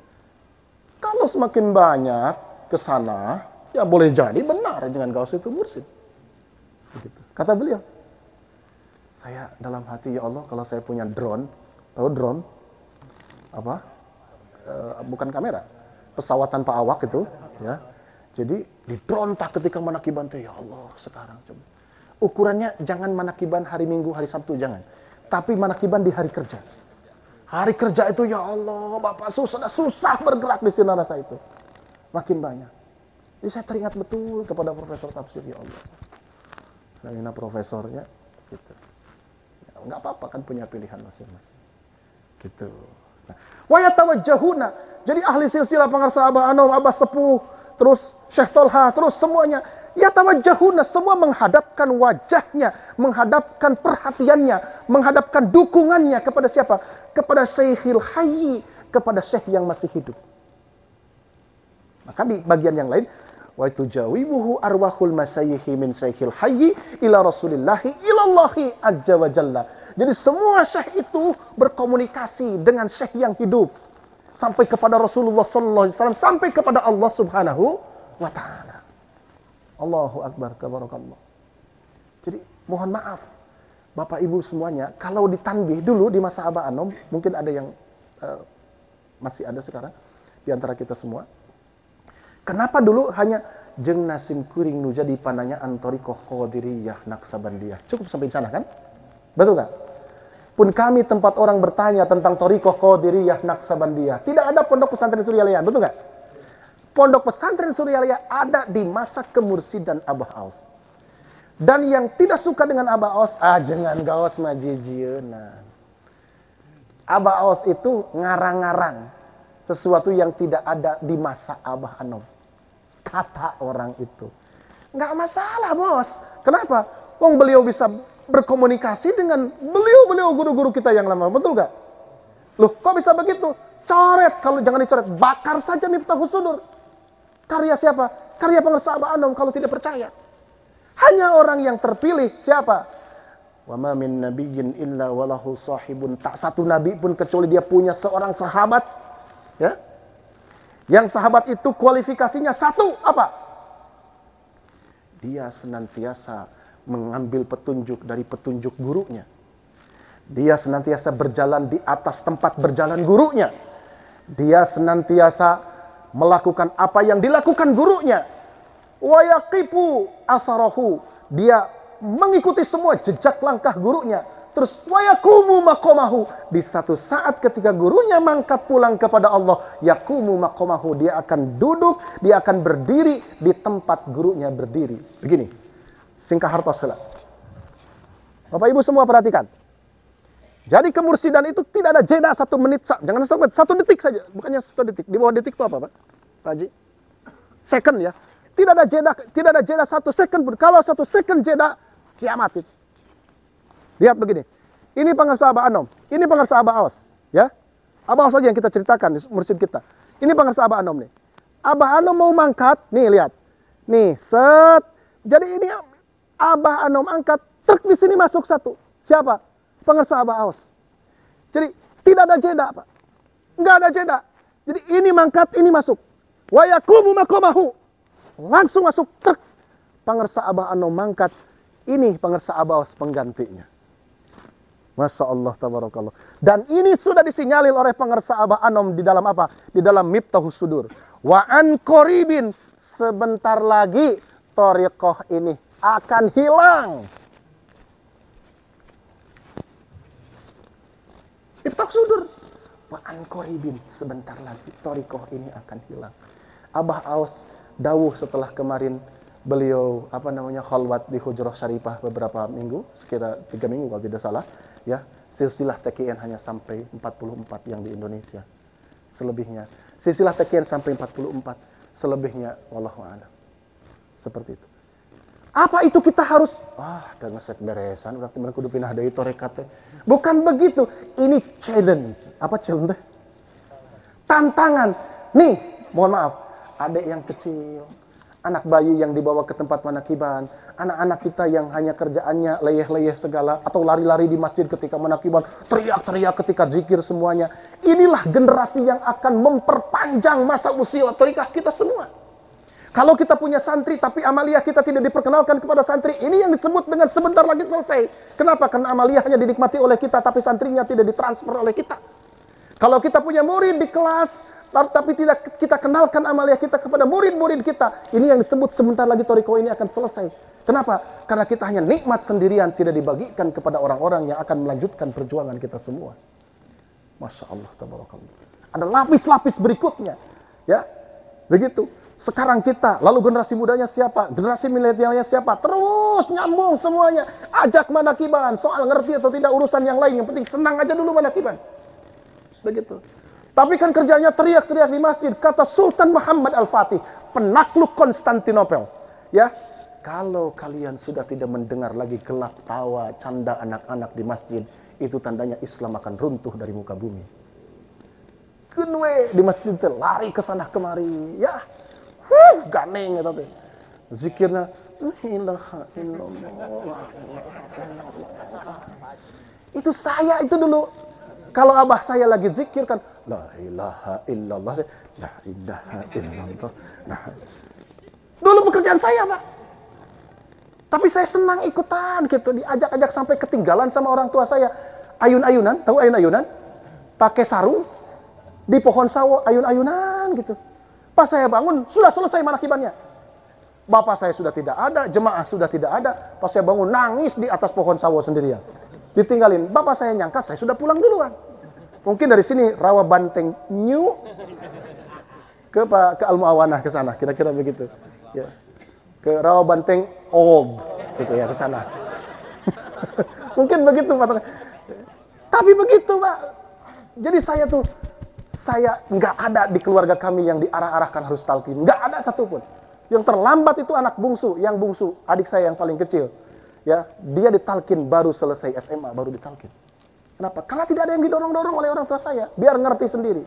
S2: Kalau semakin banyak ke sana, ya boleh jadi benar jangan gaos itu mursyid. Begitu. Kata beliau. Saya dalam hati, ya Allah, kalau saya punya drone, tahu drone? Apa? Bukan kamera, pesawat tanpa awak itu, ya. Jadi di drone tak ketika manakiban teh, ya Allah, sekarang coba. Ukurannya jangan manakiban hari Minggu, hari Sabtu, jangan. Tapi manakiban di hari kerja. Hari kerja itu, ya Allah, Bapak susah bergerak di sinar rasa itu. Makin banyak. Jadi saya teringat betul kepada Profesor Tafsir, ya Allah. yang ini profesornya, gitu. Ya, nggak apa-apa kan punya pilihan masing-masing. Gitu. Nah, wa yatawajjahuna. Jadi ahli silsilah pengarsa Abah Anom, Abah Sepuh, terus Syekh Tolha, terus semuanya yatawajjahuna, semua menghadapkan wajahnya, menghadapkan perhatiannya, menghadapkan dukungannya kepada siapa? Kepada Syekhil Hayy, kepada Syekh yang masih hidup. Maka di bagian yang lain, wa tujawibuhu arwahul masyayikhi min Syekhil Hayy ila Rasulillahi ilallahi azza wa jalla. Jadi semua syekh itu berkomunikasi dengan syekh yang hidup sampai kepada Rasulullah sallallahu alaihi wasallam, sampai kepada Allah Subhanahu wa taala. Allahu akbar, tabarakallah. Jadi mohon maaf Bapak Ibu semuanya, kalau ditanbih dulu di masa Abah Anom, mungkin ada yang masih ada sekarang di antara kita semua. Kenapa dulu hanya jeng nasim kuring nu jadi pananya antorikoh qadiriyah naksabandiyah. Cukup sampai sana kan? Betul kan? Pun kami tempat orang bertanya tentang torikoh qadiriyah naksabandiyah. Tidak ada pondok pesantren Suryalaya, betul kan? Pondok pesantren Suryalaya ada di masa kemursidan Abah Aus. Dan yang tidak suka dengan Abah Aus, jangan gaos majijieuna. Abah Aus itu ngarang-ngarang sesuatu yang tidak ada di masa Abah Anom. Kata orang itu. Nggak masalah, Bos. Kenapa? Wong beliau bisa berkomunikasi dengan beliau guru-guru kita yang lama, betul nggak? Loh, kok bisa begitu? Coret, kalau jangan dicoret, bakar saja Miftahus Sudur. Karya siapa? Karya pengarsa Abah Anom kalau tidak percaya. Hanya orang yang terpilih siapa? Wa ma min nabiyyin illa walahu sahibun. Tak satu nabi pun kecuali dia punya seorang sahabat, ya. Yang sahabat itu kualifikasinya satu, apa? Dia senantiasa mengambil petunjuk dari petunjuk gurunya. Dia senantiasa berjalan di atas tempat berjalan gurunya. Dia senantiasa melakukan apa yang dilakukan gurunya. Wa yaqifu asarahu. Dia mengikuti semua jejak langkah gurunya. Terus wa yaqumu maqamahu. Di satu saat ketika gurunya mangkat pulang kepada Allah, yaqumu maqamahu, dia akan duduk, dia akan berdiri di tempat gurunya berdiri. Begini. Singkah hartosela. Bapak Ibu semua perhatikan. Jadi kemursidan itu tidak ada jeda 1 menit, jangan 1 detik saja, bukannya 1 detik. Di bawah detik itu apa, Pak? Pak Haji? Second ya. Tidak ada jeda 1 second pun. Kalau 1 second jeda, kiamat itu. Lihat begini. Ini pengarsa Abah Anom, ini pengarsa Abah Aus, ya. Abah Aus saja yang kita ceritakan mursyid kita. Ini pengarsa Abah Anom nih. Abah Anom mau mangkat, nih lihat. Nih, set. Jadi ini Abah Anom angkat, truk di sini masuk 1. Siapa? Pengarsa Abah Aus. Jadi tidak ada jeda, Pak. Enggak ada jeda. Jadi ini mangkat, ini masuk. Wa yaqumu maqamahu. Langsung masuk truk. Pengarsa Abah Anom mangkat. Ini pengarsa Abah Aus penggantinya. Masya Allah, tabarakallah. Dan ini sudah disinyalir oleh pengarsa Abah Anom di dalam apa? Di dalam Miftahus Sudur. Wa an qoribin, sebentar lagi thariqah ini akan hilang. Miftahus Sudur. Wa an qoribin, sebentar lagi thariqah ini akan hilang. Abah Aus dawuh setelah kemarin beliau khalwat di Hujrah Syarifah beberapa minggu, sekitar 3 minggu kalau tidak salah, ya. Silsilah TKN hanya sampai 44 yang di Indonesia. Selebihnya silsilah TKN sampai 44, selebihnya wallahu a'lam. Seperti itu. Apa itu kita harus udah ngesek beresan, udah teman kudu pindah deui torekat teh. Bukan begitu. Ini challenge. Apa challenge? Tantangan. Nih, mohon maaf, adik yang kecil, anak bayi yang dibawa ke tempat manakiban, anak-anak kita yang hanya kerjaannya leyeh-leyeh segala, atau lari-lari di masjid ketika manakiban, teriak-teriak ketika zikir semuanya. Inilah generasi yang akan memperpanjang masa usia thariqah kita semua. Kalau kita punya santri tapi amaliyah kita tidak diperkenalkan kepada santri, ini yang disebut dengan sebentar lagi selesai. Kenapa? Karena amaliyah hanya dinikmati oleh kita tapi santrinya tidak ditransfer oleh kita. Kalau kita punya murid di kelas tapi tidak kita kenalkan amaliyah kita kepada murid-murid kita, ini yang disebut sebentar lagi thariqah ini akan selesai. Kenapa? Karena kita hanya nikmat sendirian, tidak dibagikan kepada orang-orang yang akan melanjutkan perjuangan kita semua. Masya Allah, tabarakallah. Ada lapis-lapis berikutnya, ya, begitu. Sekarang kita, lalu generasi mudanya siapa? Generasi milenialnya siapa? Terus nyambung semuanya. Ajak manakiban. Soal ngerti atau tidak urusan yang lain. Yang penting senang aja dulu manakiban. Begitu. Tapi kan kerjanya teriak-teriak di masjid. Kata Sultan Muhammad Al-Fatih, penakluk Konstantinopel. Ya, kalau kalian sudah tidak mendengar lagi gelak tawa, canda anak-anak di masjid, itu tandanya Islam akan runtuh dari muka bumi. Kenwe di masjid itu lari ke sana kemari. Ya, ganeng gitu. Zikirnya la ilaha illallah. Itu saya itu dulu. Kalau abah saya lagi zikir kan la ilaha illallah. La ilaha illallah. Nah, dulu pekerjaan saya, Pak. Tapi saya senang ikutan gitu, diajak-ajak sampai ketinggalan sama orang tua saya. Ayun-ayunan, tahu ayun-ayunan? Pakai sarung di pohon sawo, ayun-ayunan gitu. Pas saya bangun, sudah selesai manakibannya. Bapak saya sudah tidak ada, jemaah sudah tidak ada. Pas saya bangun, nangis di atas pohon sawo sendirian. Ditinggalin. Bapak saya nyangka saya sudah pulang duluan. Mungkin dari sini Rawa Banteng New ke Al-Muawanah ke sana, kira-kira begitu. Ya. Ke Rawa Banteng Old gitu ya, ke sana. Mungkin begitu Pak. Tapi begitu Pak. Jadi saya nggak ada di keluarga kami yang diarah-arahkan harus talqin. Nggak ada satupun. Yang terlambat itu anak bungsu, yang bungsu, adik saya yang paling kecil. Ya, dia ditalqin baru selesai SMA, baru ditalqin. Kenapa? Karena tidak ada yang didorong-dorong oleh orang tua saya, biar ngerti sendiri.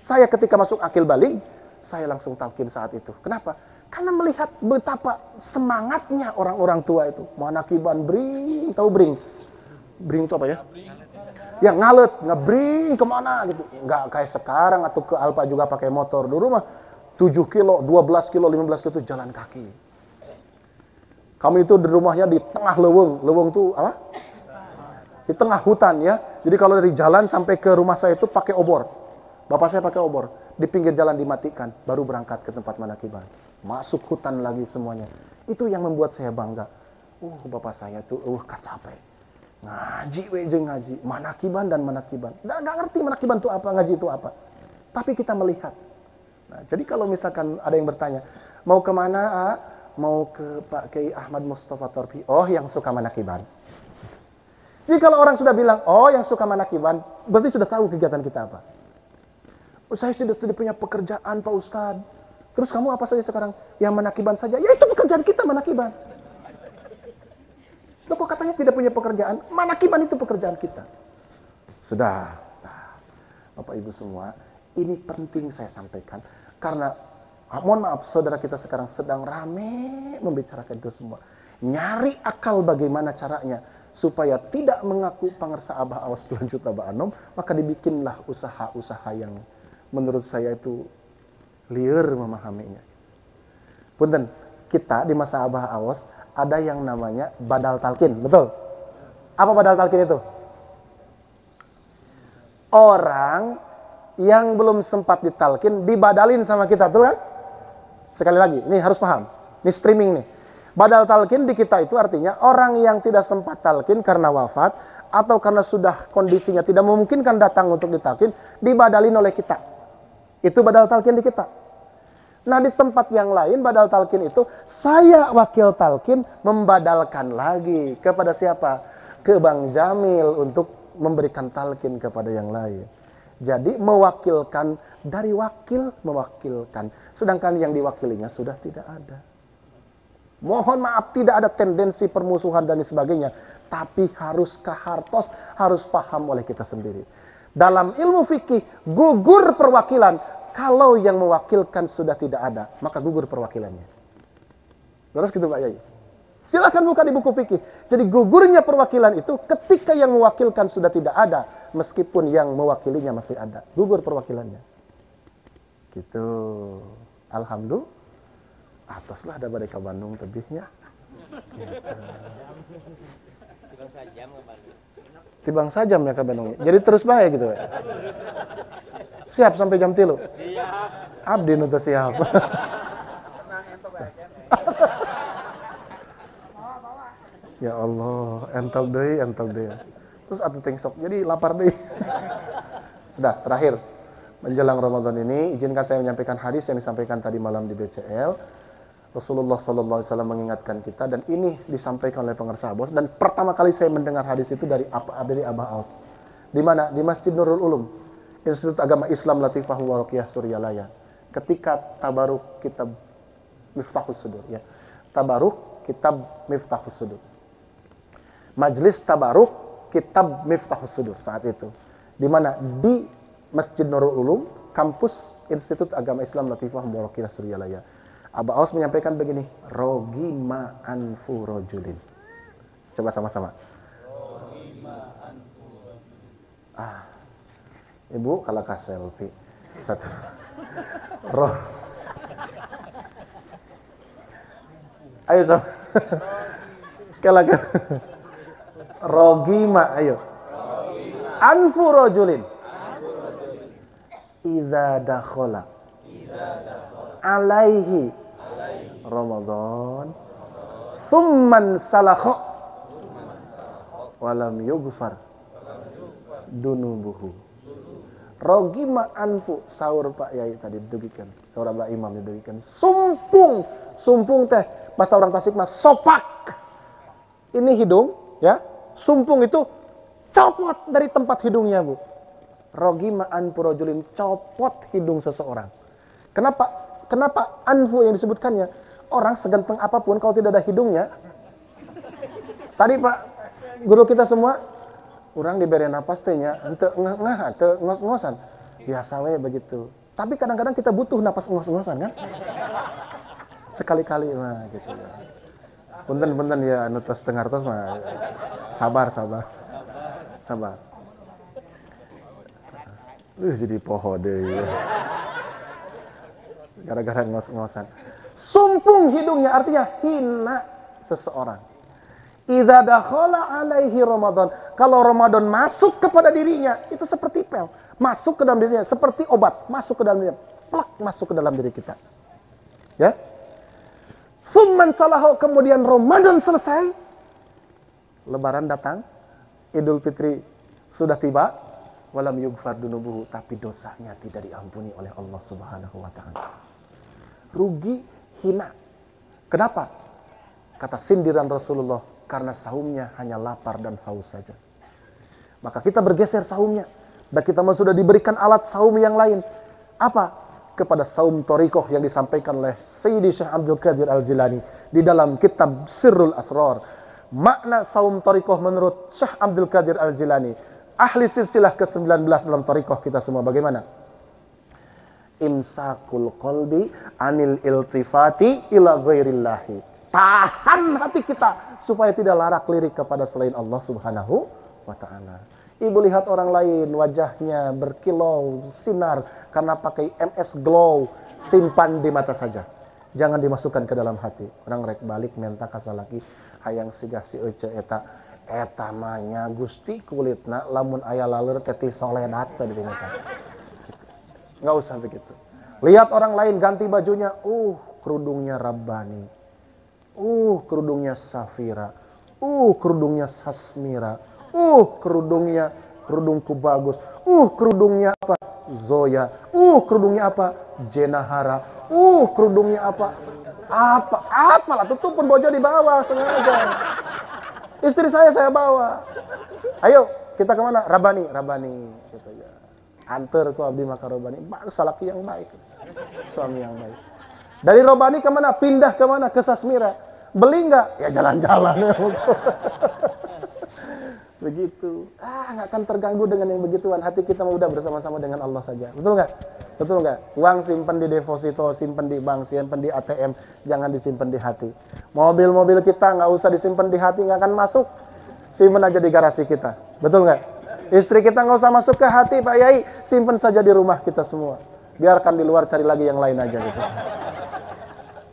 S2: Saya ketika masuk akil balik, saya langsung talqin saat itu. Kenapa? Karena melihat betapa semangatnya orang-orang tua itu. Manakiban bring, tahu bring? Bring itu apa ya? Ya ngalet, ngebring kemana gitu. Nggak kayak sekarang atau ke Alpa juga pakai motor. Dulu mah 7 kilo, 12 kilo, 15 kilo itu jalan kaki. Kami itu di rumahnya di tengah leweng. Leweng itu apa? Di tengah hutan ya. Jadi kalau dari jalan sampai ke rumah saya itu pakai obor. Bapak saya pakai obor. Di pinggir jalan dimatikan. Baru berangkat ke tempat manakiban. Masuk hutan lagi semuanya. Itu yang membuat saya bangga. Bapak saya tuh capek. Ngaji jeung ngaji. Manakiban dan manakiban. Nggak ngerti manakiban itu apa, ngaji itu apa. Tapi kita melihat. Nah, jadi kalau misalkan ada yang bertanya, mau kemana? Mau ke Pak Kiai Ahmad Mustafa Torfi. Oh, yang suka manakiban. Jadi kalau orang sudah bilang, oh yang suka manakiban, berarti sudah tahu kegiatan kita apa. Saya sudah tidak punya pekerjaan Pak Ustadz. Terus kamu apa saja sekarang? Yang manakiban saja. Ya itu pekerjaan kita, manakiban. Loh kok katanya tidak punya pekerjaan? Manakiban itu pekerjaan kita. Sudah. Nah, Bapak Ibu semua, ini penting saya sampaikan. Karena, mohon maaf, saudara kita sekarang sedang rame membicarakan itu semua. Nyari akal bagaimana caranya supaya tidak mengaku pangersa abah awas pelanjut abah anom, maka dibikinlah usaha-usaha yang menurut saya itu liar memahaminya. Punten, kita di masa abah awas ada yang namanya badal talqin, betul? Apa badal talqin itu? Orang yang belum sempat ditalqin dibadalin sama kita, betul kan? Sekali lagi, ini harus paham. Ini streaming nih. Badal talqin di kita itu artinya orang yang tidak sempat talqin karena wafat atau karena sudah kondisinya tidak memungkinkan datang untuk ditalqin, dibadalin oleh kita. Itu badal talqin di kita. Nah di tempat yang lain badal talqin itu saya wakil talqin membadalkan lagi kepada siapa? Ke Bang Jamil untuk memberikan talqin kepada yang lain. Jadi mewakilkan dari wakil mewakilkan. Sedangkan yang diwakilinya sudah tidak ada. Mohon maaf tidak ada tendensi permusuhan dan sebagainya. Tapi harus kahartos, harus paham oleh kita sendiri. Dalam ilmu fikih gugur perwakilan. Kalau yang mewakilkan sudah tidak ada, maka gugur perwakilannya. Terus gitu Pak Yai. Silahkan buka di buku fikih. Jadi gugurnya perwakilan itu ketika yang mewakilkan sudah tidak ada. Meskipun yang mewakilinya masih ada. Gugur perwakilannya. Gitu. Alhamdulillah. Ataslah ada badai ke Bandung tebihnya. Gitu. Tibang sajam ya ke Bandung. Jadi terus baik gitu. Siap sampai jam 3. Siap. Abdi nu teu siap. Ya Allah, entel deui. Terus atuh teng sok. Jadi lapar deui. Sudah, terakhir. menjelang Ramadan ini, izinkan saya menyampaikan hadis yang disampaikan tadi malam di BCL. Rasulullah SAW mengingatkan kita, dan ini disampaikan oleh pengarsa Abbas, dan pertama kali saya mendengar hadis itu dari Abah Aus. Di mana? Di Masjid Nurul Ulum, Institut Agama Islam Latifah wa Ruqyah Suryalaya. Ketika tabaruk kitab Miftahus Sudur, ya. Tabaruk kitab Miftahus Sudur. Majelis tabaruk kitab Miftahus Sudur saat itu. Di mana? Di Masjid Nurul Ulum, kampus Institut Agama Islam Latifah wa Ruqyah Suryalaya. Abah Aus menyampaikan begini, rogima anfu rojulin. Coba sama-sama. Ibu kalau kasih selfie. Satu. Ayo sama. Kalau rogima, ayo. Anfu rojulin. Idza dakhala alaihi Ramadan thumman salakha walam yughfar dunubuhu. Rogima anfu, sahur Pak Yai tadi didugikan, sahur Abah Imam didugikan. Sumpung teh bahasa orang Tasik mah sopak. Ini hidung ya, sumpung itu copot dari tempat hidungnya Bu. Rogima anfu rojulin, copot hidung seseorang. Kenapa anfu yang disebutkannya? Orang seganteng apapun kalau tidak ada hidungnya. Tadi Pak guru kita semua, orang diberi napas tehnya, ente ngos-ngosan. Biasa we begitu. Tapi kadang-kadang kita butuh napas ngos-ngosan kan? Sekali-kali mah gitu ya. Punten ya anu tos dengar tos mah. Sabar. Jadi poho deh. Gara-gara ngos-ngosan. Sumpung hidungnya artinya hina seseorang. Idza dakhala alaihi Ramadan. Kalau Ramadan masuk kepada dirinya, itu seperti pel. Masuk ke dalam dirinya, seperti obat. Masuk ke dalam dirinya. Plak, masuk ke dalam diri kita. Ya. Tsumman salahu, kemudian Ramadan selesai. Lebaran datang. Idul Fitri sudah tiba. Walam yughfar dunubuhu, tapi dosanya tidak diampuni oleh Allah Subhanahu wa taala. Rugi, hina. Kenapa? Kata sindiran Rasulullah, karena saumnya hanya lapar dan haus saja. Maka kita bergeser saumnya. Dan kita sudah diberikan alat saum yang lain. Apa? Kepada saum Thariqah yang disampaikan oleh Sayyidi Syekh Abdul Qadir Al-Jilani di dalam kitab Sirrul Asrar. Makna saum Thariqah menurut Syekh Abdul Qadir Al-Jilani, ahli silsilah ke-19 dalam Thariqah kita semua, bagaimana? Imsakul qalbi anil iltifati ila ghairillahi. Tahan hati kita supaya tidak larak lirik kepada selain Allah Subhanahu wa taala. Ibu lihat orang lain wajahnya berkilau sinar karena pakai MS Glow, simpan di mata saja. Jangan dimasukkan ke dalam hati. Orang rek balik menta kasalaki hayang sigah si ece eta mah nya Gusti kulitna lamun aya laleur teh soledat teh dimata. Nggak usah begitu. Lihat orang lain ganti bajunya, kerudungnya Rabbani, kerudungnya Safira, kerudungnya Sasmira, kerudungku bagus, kerudungnya apa? Zoya, kerudungnya apa? Jenahara, kerudungnya apa? Apalah, tutup pun bojo di bawah sengaja. Istri saya bawa. Ayo, kita kemana? Rabbani. Gitu ya. Antar ku abdi maka Robani, salaki yang baik, suami yang baik. Dari Robani kemana? Pindah kemana? Ke Sasmira. Beli nggak? Ya jalan-jalan. Begitu. Nggak akan terganggu dengan yang begituan. Hati kita udah bersama-sama dengan Allah saja. Betul nggak? Uang simpan di deposito, simpan di bank, simpan di ATM, jangan disimpan di hati. Mobil-mobil kita nggak usah disimpan di hati, nggak akan masuk. Simpan aja di garasi kita. Betul nggak? Istri kita nggak usah masuk ke hati Pak Yai, simpan saja di rumah kita semua. Biarkan di luar cari lagi yang lain aja gitu.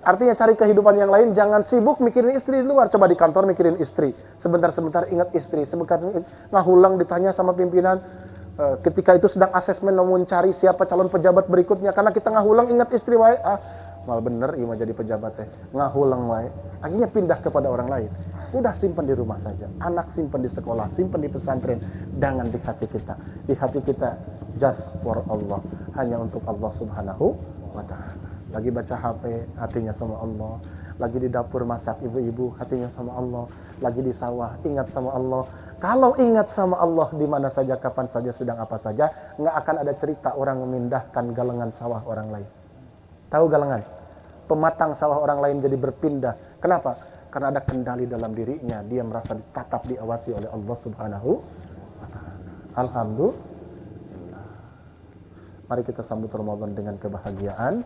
S2: Artinya cari kehidupan yang lain, jangan sibuk mikirin istri di luar. Coba di kantor mikirin istri, sebentar-sebentar ingat istri, sebentar ngahulang ditanya sama pimpinan. Ketika itu sedang asesmen mau mencari siapa calon pejabat berikutnya, karena kita ngahulang ingat istri wae. Mal bener ima jadi pejabat teh, ngahulang wae. Akhirnya pindah kepada orang lain. Udah simpan di rumah saja. Anak simpan di sekolah, simpan di pesantren, jangan di hati kita. Di hati kita just for Allah, hanya untuk Allah Subhanahu wa Ta'ala. Lagi baca HP, hatinya sama Allah. Lagi di dapur masak ibu-ibu, hatinya sama Allah. Lagi di sawah, ingat sama Allah. Kalau ingat sama Allah di mana saja, kapan saja, sedang apa saja, nggak akan ada cerita orang memindahkan galengan sawah orang lain. Tahu galengan? Pematang sawah orang lain jadi berpindah. Kenapa? Karena ada kendali dalam dirinya. Dia merasa ditatap, diawasi oleh Allah Subhanahu wa Ta'ala. Alhamdulillah. Mari kita sambut Ramadan dengan kebahagiaan.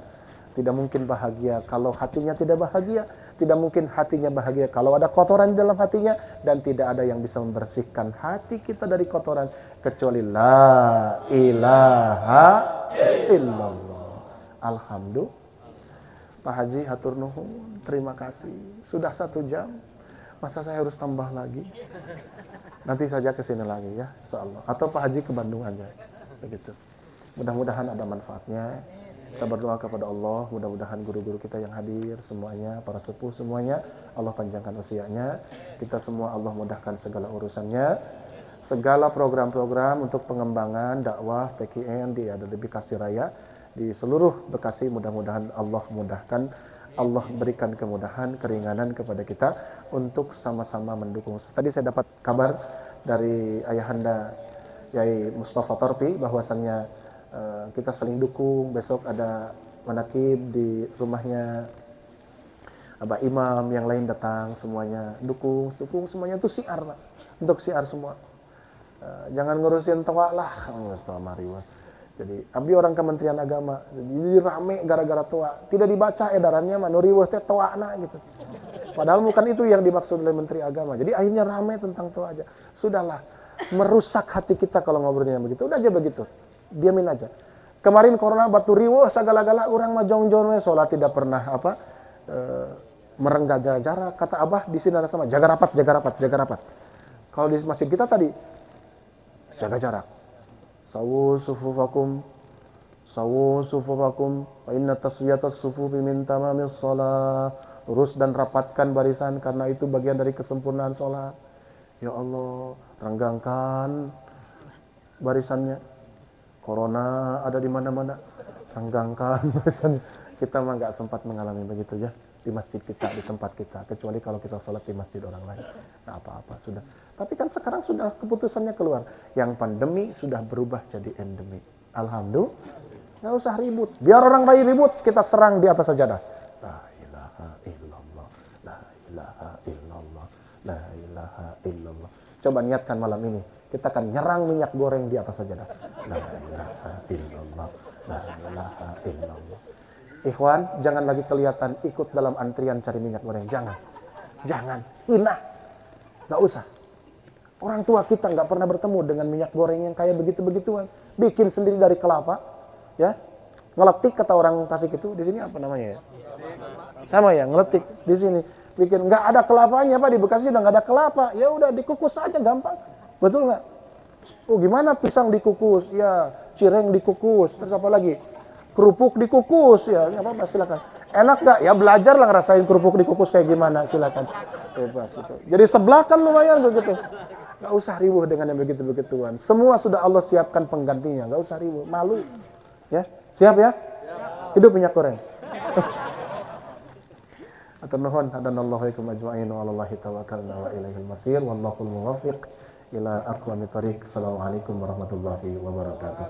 S2: Tidak mungkin bahagia kalau hatinya tidak bahagia. Tidak mungkin hatinya bahagia kalau ada kotoran di dalam hatinya. Dan tidak ada yang bisa membersihkan hati kita dari kotoran kecuali la ilaha illallah. Alhamdulillah. Pak Haji, hatur nuhun, terima kasih. Sudah 1 jam. Masa saya harus tambah lagi? Nanti saja ke sini lagi ya, insyaallah. Atau Pak Haji ke Bandung aja. Begitu. Mudah-mudahan ada manfaatnya. Kita berdoa kepada Allah, mudah-mudahan guru-guru kita yang hadir semuanya, para sepuh semuanya, Allah panjangkan usianya. Kita semua Allah mudahkan segala urusannya. Segala program-program untuk pengembangan dakwah PKN di Bekasi Raya, di seluruh Bekasi, mudah-mudahan Allah mudahkan. Allah berikan kemudahan, keringanan kepada kita untuk sama-sama mendukung. Tadi saya dapat kabar dari Ayahanda Yai Mustafa Torpi bahwasannya kita saling dukung. Besok ada manakib di rumahnya Abah Imam, yang lain datang, semuanya dukung semuanya itu siar, Pak. Untuk siar semua. Jangan ngurusin toa lah, jadi abdi orang Kementerian Agama, jadi rame gara-gara toa. Tidak dibaca edarannya mah nuriweuh teh toana gitu. Padahal bukan itu yang dimaksud oleh Menteri Agama. Jadi akhirnya rame tentang toa aja. Sudahlah, merusak hati kita kalau ngobrolnya begitu. Udah aja begitu. Diamin aja. Kemarin corona batu riweuh sagala-gala urang mah jong-jong we salat tidak pernah merenggang jarak. Kata Abah di sini ada sama jaga rapat. Kalau di masjid kita tadi jaga jarak. Sawu sufufakum wa inna taswiyatas sufufi min tamamis shalah. Lurus dan rapatkan barisan karena itu bagian dari kesempurnaan sholat. Ya Allah, renggangkan barisannya. Corona ada di mana-mana. Renggangkan barisannya. Kita mah nggak sempat mengalami begitu ya di masjid kita, di tempat kita, kecuali kalau kita sholat di masjid orang lain. Nah, apa-apa sudah. Tapi kan sekarang sudah keputusannya keluar. Yang pandemi sudah berubah jadi endemi. Alhamdulillah. Nggak usah ribut. Biar orang lain ribut, kita serang di atas sajadah. La ilaha illallah. La ilaha illallah. La ilaha illallah. Coba niatkan malam ini. Kita akan nyerang minyak goreng di atas sajadah. La ilaha illallah. La ilaha illallah. Ikhwan, jangan lagi kelihatan ikut dalam antrian cari minyak goreng. Jangan. Hina. Nggak usah. Orang tua kita nggak pernah bertemu dengan minyak goreng yang kayak begitu-begituan. Bikin sendiri dari kelapa, ya. Ngeletik kata orang Tasik itu. Di sini apa namanya ya? Sama ya, ngeletik di sini. Bikin nggak ada kelapanya, Pak. Di Bekasi udah nggak ada kelapa. Ya udah dikukus aja gampang. Betul nggak? Oh gimana pisang dikukus? Ya, cireng dikukus. Terus apa lagi? Kerupuk dikukus ya. Nggak apa-apa, silakan. Enak nggak? Ya belajar lah ngerasain kerupuk dikukus kayak gimana. Silakan. Bebas itu. Jadi sebelah kan lumayan begitu. Nggak usah ribuh dengan yang begitu-begituan. Semua sudah Allah siapkan penggantinya. Nggak usah ribuh. Malu. Ya, siap ya? Hidup minyak goreng. Atur nuhun, hadanallahu ikum ajma'in wa 'alallahi tawakkalna wa ilaihil masir wallahul muwaffiq ila aqwamit thoriq. Assalamualaikum warahmatullahi wabarakatuh.